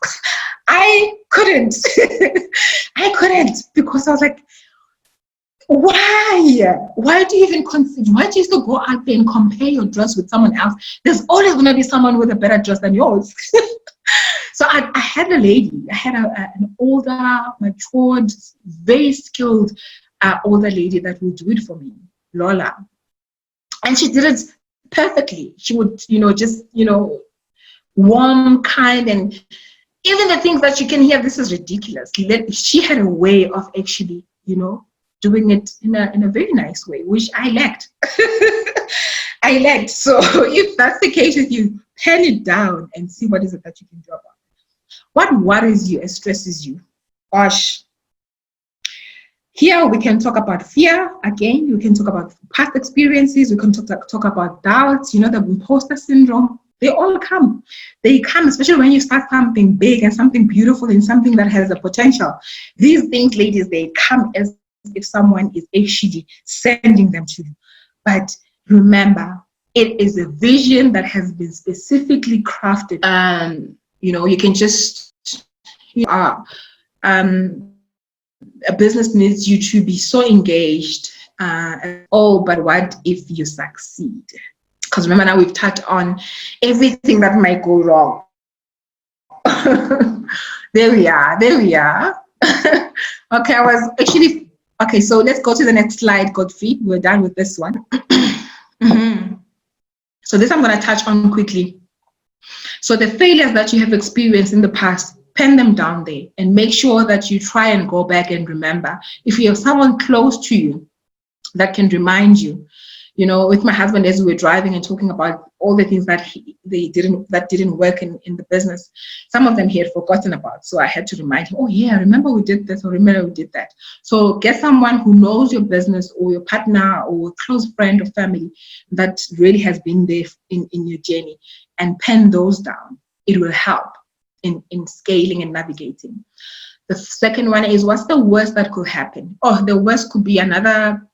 I couldn't. Because I was like, why do you even consider, why do you still go out there and compare your dress with someone else? There's always going to be someone with a better dress than yours. So I had a lady, an older, matured, very skilled older lady that would do it for me, Lola. And she did it perfectly. She would, warm, kind, and even the things that you can hear, this is ridiculous. She had a way of actually, doing it in a very nice way, which I lacked. So if that's the case with you, pen it down and see what is it that you can do about it. What worries you and stresses you? Gosh. Here we can talk about fear. Again, we can talk about past experiences. We can talk about doubts, the imposter syndrome. They all come. They come, especially when you start something big and something beautiful and something that has a potential. These things, ladies, they come as if someone is actually sending them to you. But remember, it is a vision that has been specifically crafted. You can just, a business needs you to be so engaged. But what if you succeed? Because remember, now we've touched on everything that might go wrong. There we are. Okay, so let's go to the next slide, Godfrey. We're done with this one. So this I'm going to touch on quickly. So the failures that you have experienced in the past, pen them down there and make sure that you try and go back and remember. If you have someone close to you that can remind you, with my husband, as we were driving and talking about all the things that didn't work in the business, some of them he had forgotten about. So I had to remind him, oh yeah, remember we did this, or remember we did that. So get someone who knows your business, or your partner, or a close friend or family that really has been there in your journey, and pen those down. It will help in scaling and navigating. The second one is, what's the worst that could happen? Oh, the worst could be another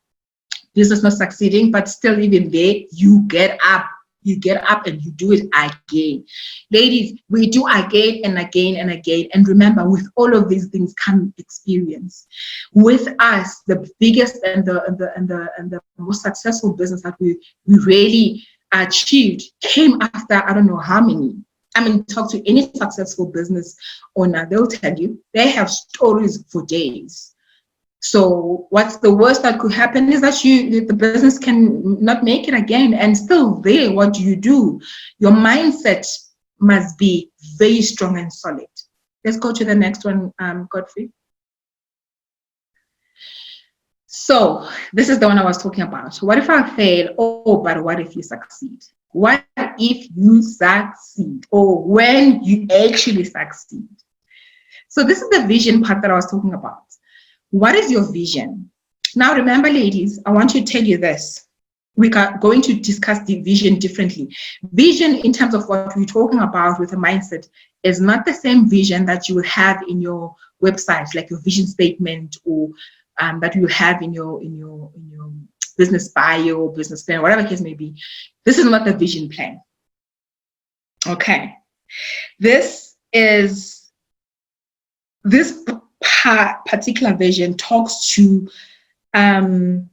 business not succeeding, but still even there, you get up. You get up and you do it again. Ladies, we do again and again and again. And remember, with all of these things come experience. With us, the biggest and the most successful business that we really achieved came after I don't know how many. I mean, talk to any successful business owner, they'll tell you they have stories for days. So what's the worst that could happen is that the business can not make it again, and still there, what do? Your mindset must be very strong and solid. Let's go to the next one, Godfrey. So this is the one I was talking about. What if I fail? Oh, but what if you succeed? What if you succeed? Or when you actually succeed? So this is the vision part that I was talking about. What is your vision? Now, remember, ladies, I want to tell you this. We are going to discuss the vision differently. Vision, in terms of what we're talking about with a mindset, is not the same vision that you will have in your website, like your vision statement, or that you have in your business bio, business plan, whatever the case may be. This is not the vision plan. Okay. This particular vision talks to the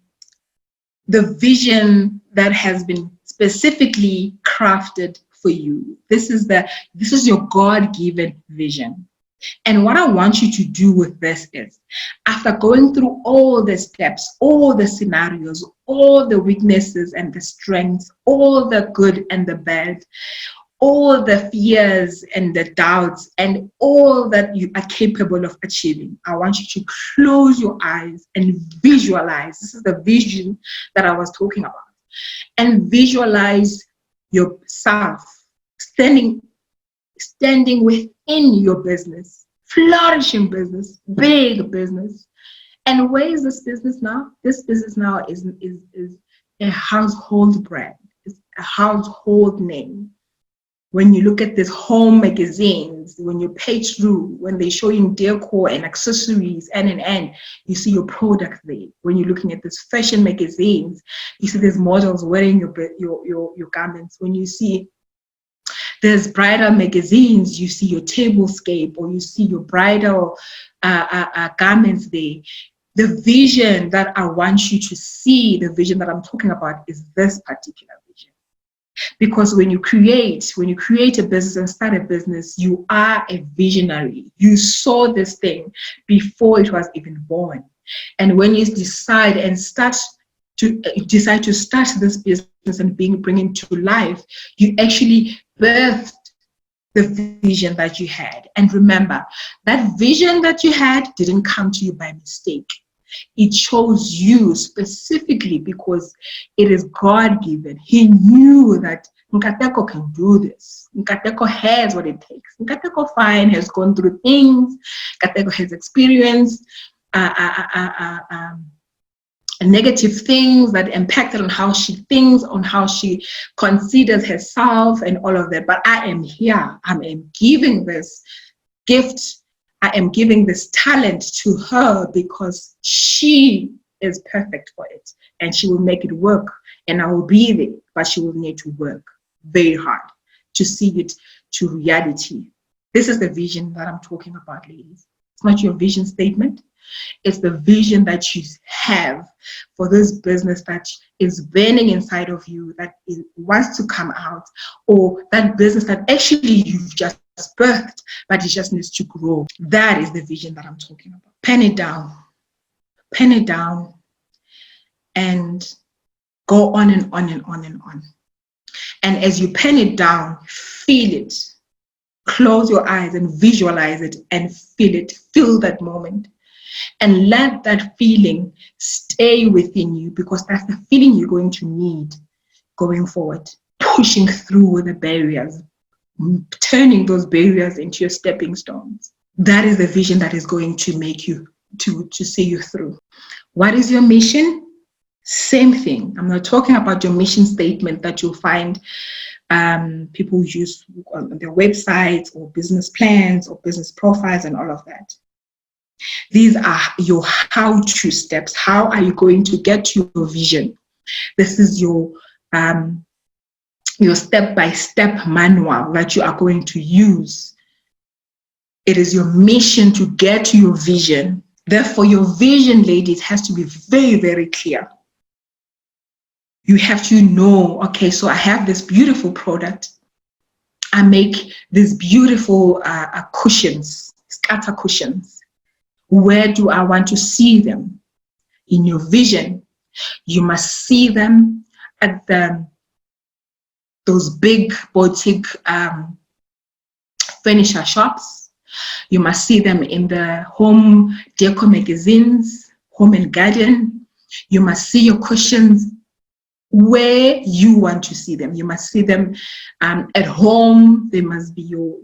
vision that has been specifically crafted for you. This is your God-given vision. And what I want you to do with this is, after going through all the steps, all the scenarios, all the weaknesses and the strengths, all the good and the bad, all the fears and the doubts and all that you are capable of achieving, I want you to close your eyes and visualize. This is the vision that I was talking about. And visualize yourself standing within your business, flourishing business, big business. And where is this business now? This business now is a household brand. It's a household name. When you look at these home magazines, when you page through, when they show you decor and accessories and you see your product there. When you're looking at these fashion magazines, you see these models wearing your garments. When you see there's bridal magazines, you see your tablescape, or you see your bridal garments there. The vision that I want you to see, the vision that I'm talking about, is this particular vision. Because when you create a business and start a business, you are a visionary. You saw this thing before it was even born. And when you decide to start this business and bring it to life, you actually birthed the vision that you had. And remember, that vision that you had didn't come to you by mistake. It chose you specifically because it is God-given. He knew that Nkateko can do this. Nkateko has what it takes. Nkateko fine has gone through things. Nkateko has experienced negative things that impacted on how she thinks, on how she considers herself and all of that. But I am here. I am giving this gift. I am giving this talent to her because she is perfect for it and she will make it work, and I will be there, but she will need to work very hard to see it to reality. This is the vision that I'm talking about, ladies. It's not your vision statement. It's the vision that you have for this business that is burning inside of you, that wants to come out, or that business that actually you've just birthed, but it just needs to grow. That is the vision that I'm talking about. Pen it down, and go on and on and on and on. And as you pen it down, feel it. Close your eyes and visualize it and feel it. Feel that moment. And let that feeling stay within you, because that's the feeling you're going to need going forward, pushing through the barriers, turning those barriers into your stepping stones. That is the vision that is going to make you, to see you through. What is your mission? Same thing. I'm not talking about your mission statement that you'll find people use on their websites or business plans or business profiles and all of that. These are your how-to steps. How are you going to get to your vision? This is your step-by-step manual that you are going to use. It is your mission to get to your vision. Therefore, your vision, ladies, has to be very, very clear. You have to know, okay, so I have this beautiful product. I make these beautiful cushions, scatter cushions. Where do I want to see them? In your vision, you must see them at those big boutique furniture shops. You must see them in the home decor magazines, Home and Garden. You must see your cushions where you want to see them. You must see them at home. They must be you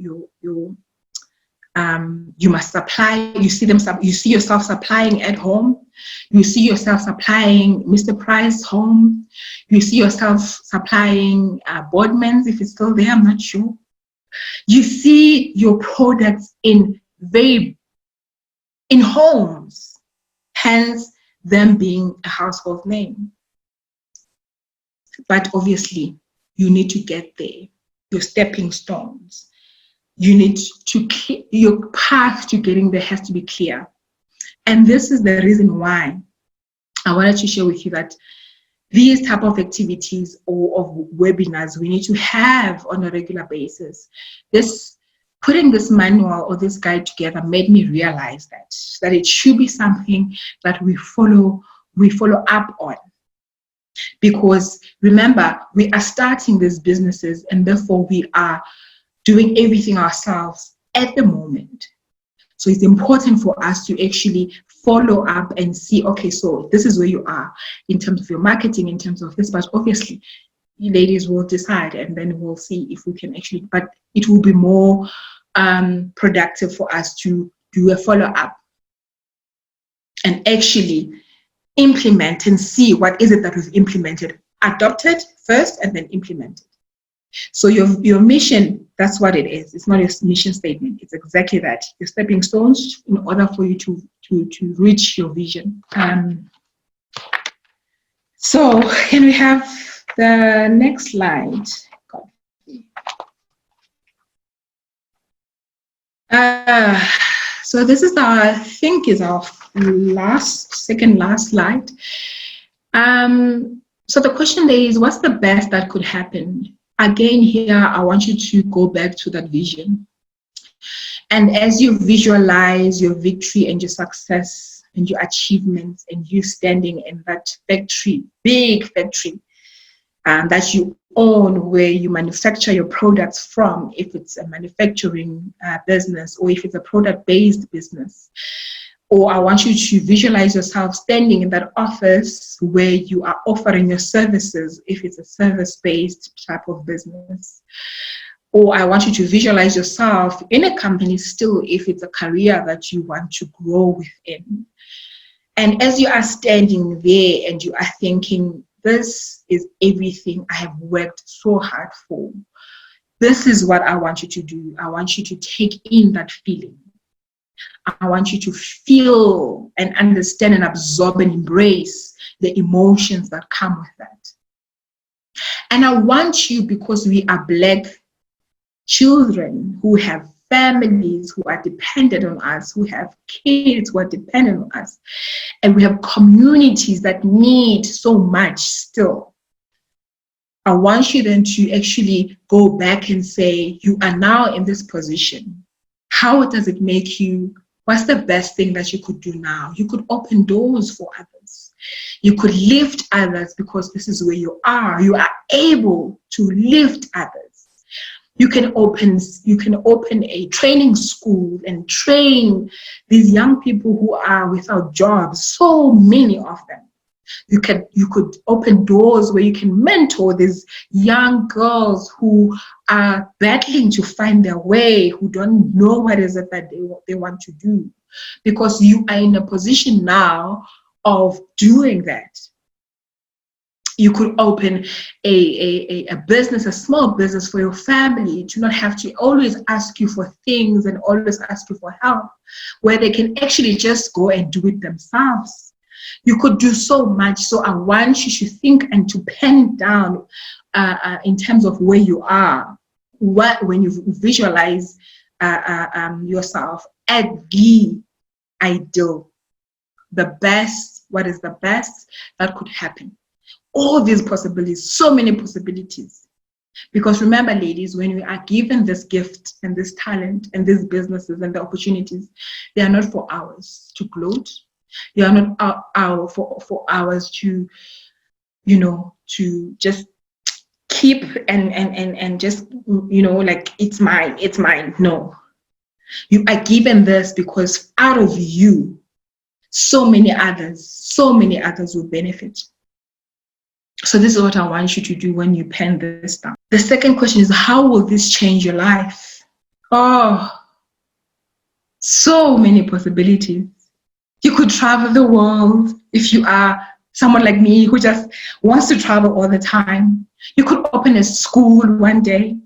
must supply. You see yourself supplying at home. You see yourself supplying Mr. Price home. You see yourself supplying Boardman's, if it's still there, I'm not sure. You see your products in homes, hence them being a household name. But obviously, you need to get there. Your stepping stones. You need to, your path to getting there has to be clear. And this is the reason why I wanted to share with you that these type of activities or of webinars we need to have on a regular basis. Putting this manual or this guide together made me realize that it should be something that we follow up on. Because remember, we are starting these businesses and therefore we are doing everything ourselves at the moment. So it's important for us to actually follow up and see, okay, so this is where you are in terms of your marketing, in terms of this, but obviously you ladies will decide and then we'll see if we can actually, but it will be more productive for us to do a follow-up and actually implement and see what is it that we've implemented, adopted first and then implemented. So your mission, that's what it is. It's not a mission statement. It's exactly that. Your stepping stones in order for you to reach your vision. So can we have the next slide? So this is I think is our second last slide. So the question there is, what's the best that could happen? Again, here, I want you to go back to that vision. And as you visualize your victory and your success and your achievements and you standing in that factory, big factory, that you own, where you manufacture your products from, if it's a manufacturing business or if it's a product-based business. Or I want you to visualize yourself standing in that office where you are offering your services, if it's a service-based type of business. Or I want you to visualize yourself in a company still, if it's a career that you want to grow within. And as you are standing there and you are thinking, this is everything I have worked so hard for. This is what I want you to do. I want you to take in that feeling. I want you to feel and understand and absorb and embrace the emotions that come with that. And I want you, because we are Black children who have families who are dependent on us, who have kids who are dependent on us, and we have communities that need so much still. I want you then to actually go back and say, you are now in this position. How does it make you? What's the best thing that you could do now? You could open doors for others. You could lift others, because this is where you are. You are able to lift others. You can open a training school and train these young people who are without jobs, so many of them. You could open doors where you can mentor these young girls who are battling to find their way, who don't know what is it that they want to do, because you are in a position now of doing that. You could open a business, a small business for your family, to not have to always ask you for things and always ask you for help, where they can actually just go and do it themselves. You could do so much. So I want you to think and to pen down in terms of where you are, when you visualize yourself at the ideal, the best, what is the best that could happen. All these possibilities, so many possibilities. Because remember, ladies, when we are given this gift and this talent and these businesses and the opportunities, they are not for ours to gloat. They are not for ours to, to just keep and just, like it's mine. No. You are given this because out of you, so many others will benefit. So this is what I want you to do when you pen this down. The second question is, how will this change your life? Oh, so many possibilities. You could travel the world if you are someone like me who just wants to travel all the time. You could open a school one day.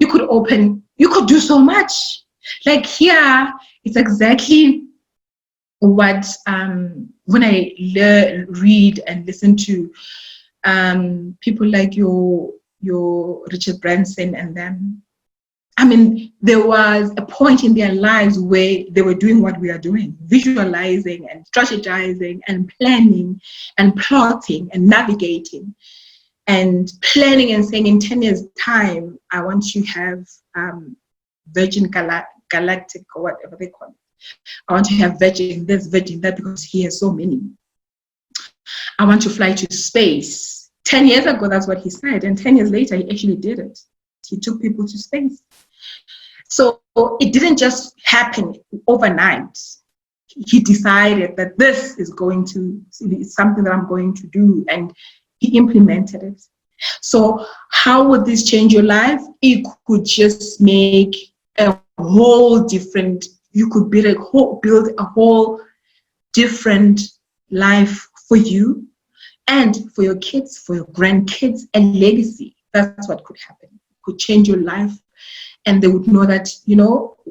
You could do so much. Like here, it's exactly what when I read and listen to people like your Richard Branson and them. I mean, there was a point in their lives where they were doing what we are doing, visualizing and strategizing and planning and plotting and navigating and planning and saying, in 10 years' time, I want to have Virgin Galactic or whatever they call it. I want to have Virgin this, Virgin that, because he has so many. I want to fly to space. 10 years ago, that's what he said. And 10 years later, he actually did it. He took people to space. So it didn't just happen overnight. He decided that this is something that I'm going to do, and he implemented it. So how would this change your life? It could just make a whole different, you could build a whole different life for you and for your kids, for your grandkids, and legacy. That's what could happen. It could change your life, and they would know that,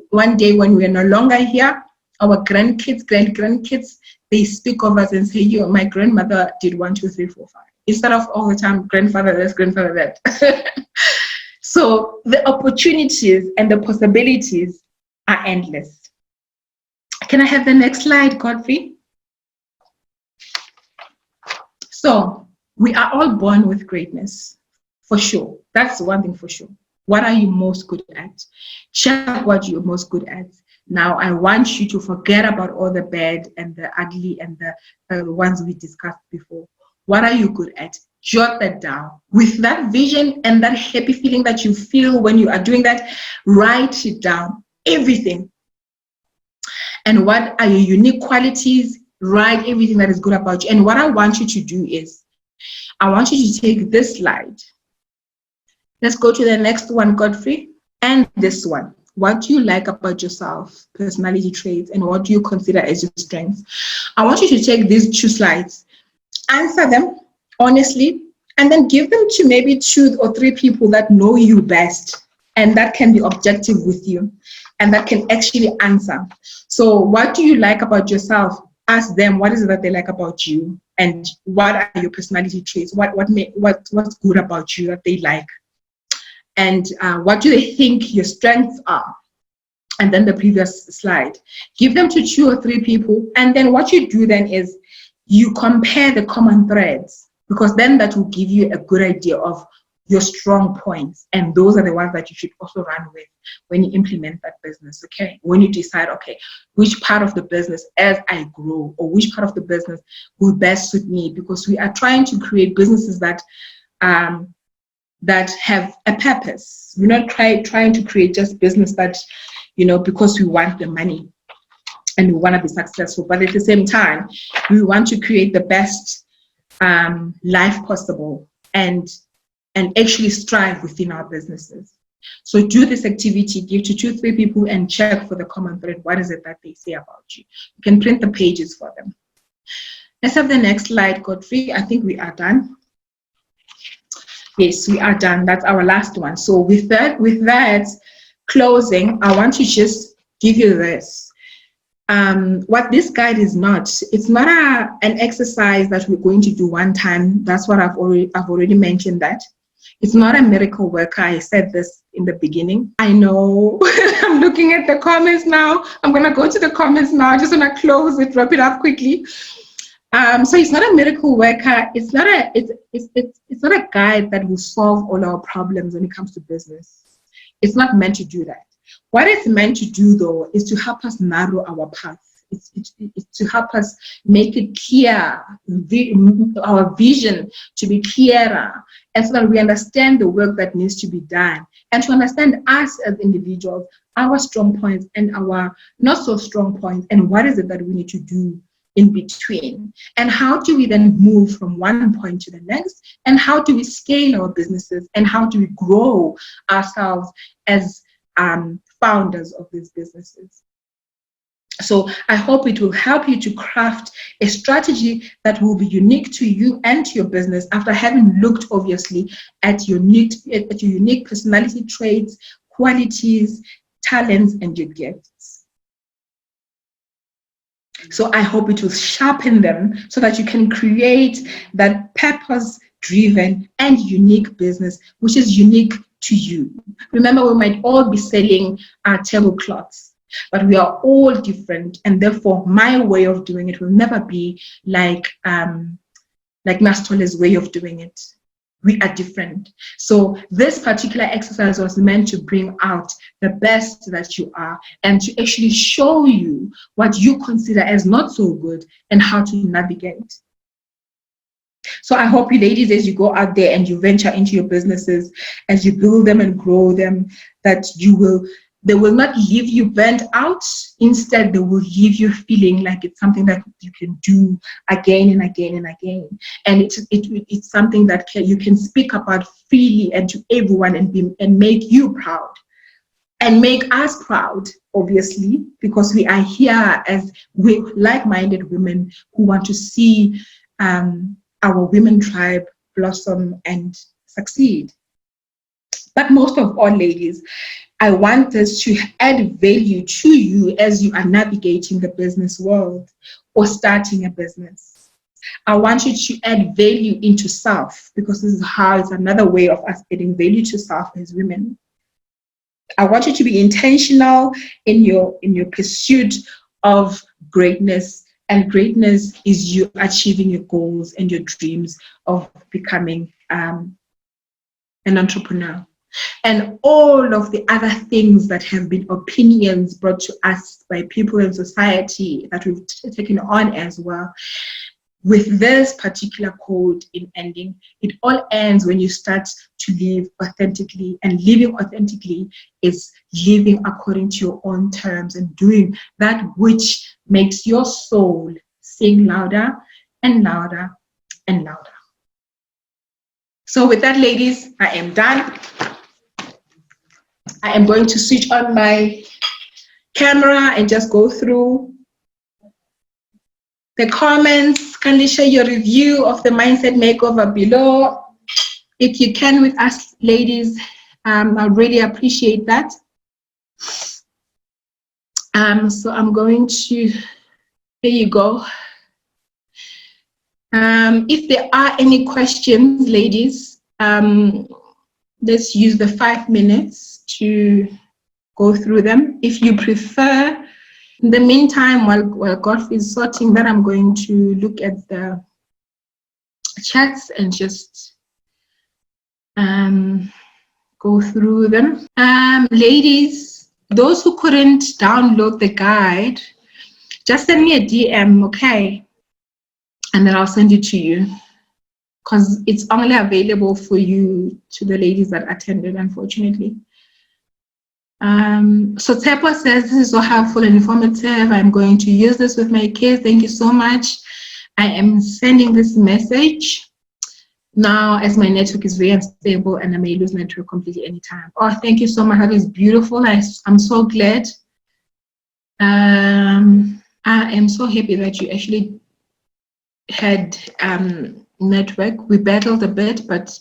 one day when we are no longer here, our grandkids, they speak of us and say, my grandmother did 1, 2, 3, 4, 5. Instead of all the time, grandfather this, grandfather that. So the opportunities and the possibilities are endless. Can I have the next slide, Godfrey? So we are all born with greatness, for sure. That's one thing for sure. What are you most good at? Check what you're most good at. Now, I want you to forget about all the bad and the ugly and the ones we discussed before. What are you good at? Jot that down. With that vision and that happy feeling that you feel when you are doing that, write it down. Everything. And what are your unique qualities? Write everything that is good about you. And what I want you to do is, I want you to take this slide. Let's go to the next one, Godfrey. And this one. What do you like about yourself, personality traits, and what do you consider as your strengths? I want you to take these 2 slides, answer them honestly, and then give them to maybe 2 or 3 people that know you best and that can be objective with you and that can actually answer. So what do you like about yourself? Ask them what is it that they like about you, and what are your personality traits? What's good about you that they like? And what do they think your strengths are? And then the previous slide. Give them to 2 or 3 people. And then what you do then is you compare the common threads, because then that will give you a good idea of your strong points. And those are the ones that you should also run with when you implement that business, okay? When you decide, okay, which part of the business as I grow, or which part of the business will best suit me, because we are trying to create businesses that have a purpose. We're not trying to create just business that, because we want the money and we want to be successful. But at the same time, we want to create the best life possible and actually strive within our businesses. So do this activity, give to 2 or 3 people and check for the common thread. What is it that they say about you? You can print the pages for them. Let's have the next slide, Godfrey. I think we are done. Yes, we are done. That's our last one. So with that closing, I want to just give you this. What this guide is not, it's not an exercise that we're going to do one time. That's what I've already mentioned that. It's not a miracle worker. I said this in the beginning. I know. I'm looking at the comments now. I'm going to go to the comments now. I just want to close it, wrap it up quickly. So it's not a miracle worker. It's not a guide that will solve all our problems when it comes to business. It's not meant to do that. What it's meant to do, though, is to help us narrow our path. It's to help us make it clear, our vision to be clearer, and so that we understand the work that needs to be done, and to understand us as individuals, our strong points and our not so strong points, and what is it that we need to do in between, and how do we then move from one point to the next, and how do we scale our businesses, and how do we grow ourselves as founders of these businesses. So I hope it will help you to craft a strategy that will be unique to you and to your business, after having looked obviously at your unique personality traits, qualities, talents, and your gifts. So I hope it will sharpen them so that you can create that purpose-driven and unique business, which is unique to you. Remember, we might all be selling tablecloths, but we are all different, and therefore my way of doing it will never be like Mastole's way of doing it. We are different. So this particular exercise was meant to bring out the best that you are, and to actually show you what you consider as not so good and how to navigate. So I hope you ladies, as you go out there and you venture into your businesses, as you build them and grow them, that they will not leave you burnt out. Instead, they will leave you feeling like it's something that you can do again and again and again. And it's something that you can speak about freely and to everyone, and make you proud. And make us proud, obviously, because we are here as like-minded women who want to see our women tribe blossom and succeed. But most of all, ladies, I want this to add value to you as you are navigating the business world or starting a business. I want you to add value into self, because this is how it's another way of us adding value to self as women. I want you to be intentional in your pursuit of greatness. And greatness is you achieving your goals and your dreams of becoming an entrepreneur. And all of the other things that have been opinions brought to us by people in society that we've taken on as well. With this particular code in ending, it all ends when you start to live authentically. And living authentically is living according to your own terms and doing that which makes your soul sing louder and louder and louder. So with that, ladies, I am done. I am going to switch on my camera and just go through the comments. Kindly share your review of the Mindset Makeover below. If you can with us, ladies, I really appreciate that. So I'm going to, there you go. If there are any questions, ladies, let's use the 5 minutes to go through them. If you prefer, in the meantime, while Godfrey is sorting that, I'm going to look at the chats and just go through them. Ladies, those who couldn't download the guide, just send me a DM, okay? And then I'll send it to you, because it's only available for you, to the ladies that attended, unfortunately. So Tepa says, this is so helpful and informative. I'm going to use this with my kids. Thank you so much. I am sending this message now, as my network is very unstable and I may lose network completely anytime. Oh, thank you so much. That is beautiful. I'm so glad. I am so happy that you actually had network. We battled a bit, but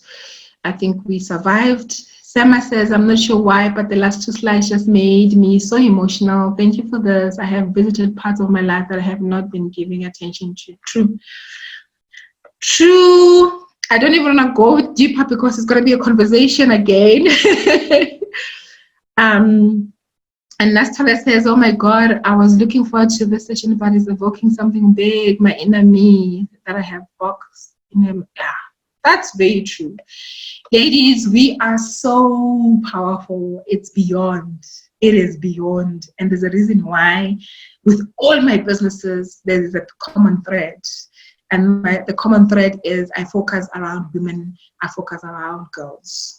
I think we survived. Sema says, I'm not sure why, but the last 2 slides just made me so emotional. Thank you for this. I have visited parts of my life that I have not been giving attention to. True. True. I don't even want to go deeper because it's going to be a conversation again. And Nastala says, oh my God, I was looking forward to this session, but it's evoking something big, my inner me that I have boxed in him. Yeah, that's very true. Ladies, we are so powerful. It's beyond. It is beyond. And there's a reason why with all my businesses, there is a common thread. And the common thread is I focus around women. I focus around girls.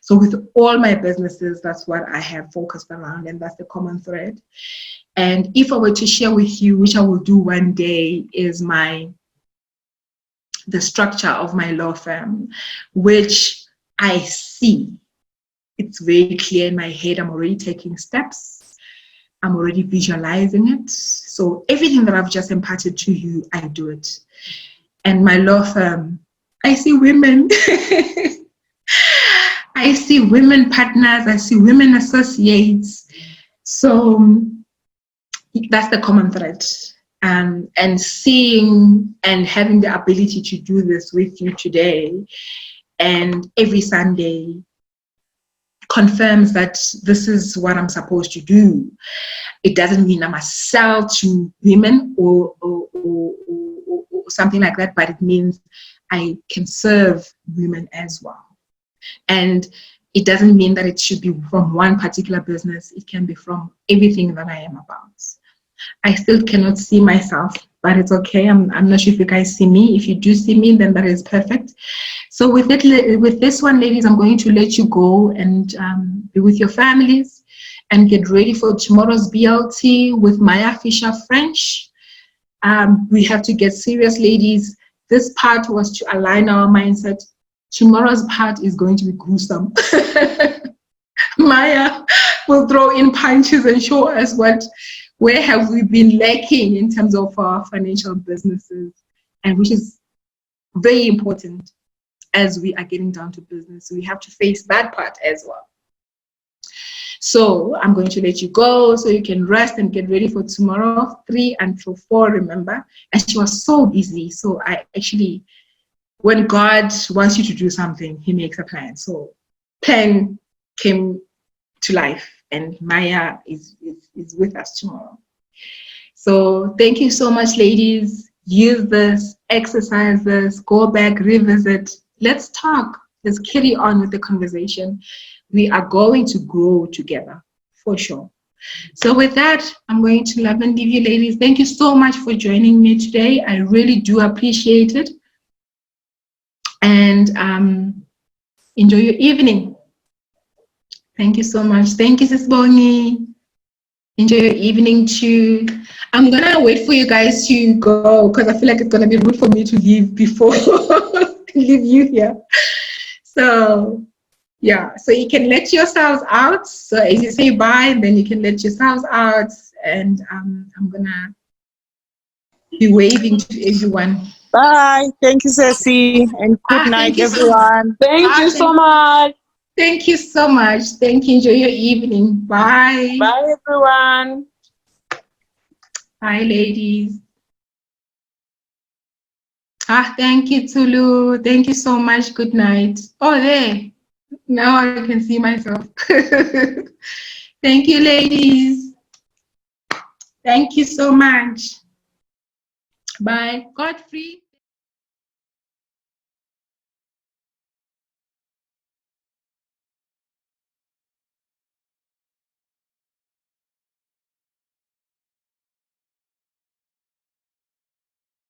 So with all my businesses, that's what I have focused around, and that's the common thread. And if I were to share with you, which I will do one day, is the structure of my law firm, which I see. It's very clear in my head. I'm already taking steps. I'm already visualizing it. So everything that I've just imparted to you, I do it. And my law firm, I see women. I see women partners, I see women associates. So that's the common thread. And seeing and having the ability to do this with you today and every Sunday confirms that this is what I'm supposed to do. It doesn't mean I must sell to women or something like that, but it means I can serve women as well. And it doesn't mean that it should be from one particular business. It can be from everything that I am about. I still cannot see myself, but it's okay. I'm not sure if you guys see me. If you do see me, then that is perfect. So with this one, ladies, I'm going to let you go and be with your families and get ready for tomorrow's BLT with Maya Fisher French. We have to get serious, ladies. This part was to align our mindset. Tomorrow's part is going to be gruesome. Maya will throw in punches and show us where have we been lacking in terms of our financial businesses, and which is very important as we are getting down to business. So we have to face that part as well. So I'm going to let you go so you can rest and get ready for tomorrow, 3 until 4, remember. And she was so busy. So I actually, when God wants you to do something, he makes a plan. So plan came to life, and Maya is with us tomorrow. So thank you so much, ladies. Use this, exercise this, go back, revisit. Let's talk. Let's carry on with the conversation. We are going to grow together, for sure. So with that, I'm going to love and leave you, ladies. Thank you so much for joining me today. I really do appreciate it. And enjoy your evening. Thank you so much. Thank you, Sis Bongi. Enjoy your evening too. I'm gonna wait for you guys to go because I feel like it's gonna be rude for me to leave before leave you here. So yeah, so you can let yourselves out. So as you say bye, then you can let yourselves out, and I'm gonna be waving to everyone. Bye. Thank you, Ceci, and good night, everyone. Thank you so much. Thank you so much. Thank you. Enjoy your evening. Bye. Bye, everyone. Bye, ladies. Thank you, Tulu. Thank you so much. Good night. Oh, there. Now I can see myself. Thank you, ladies. Thank you so much. Bye. Godfrey.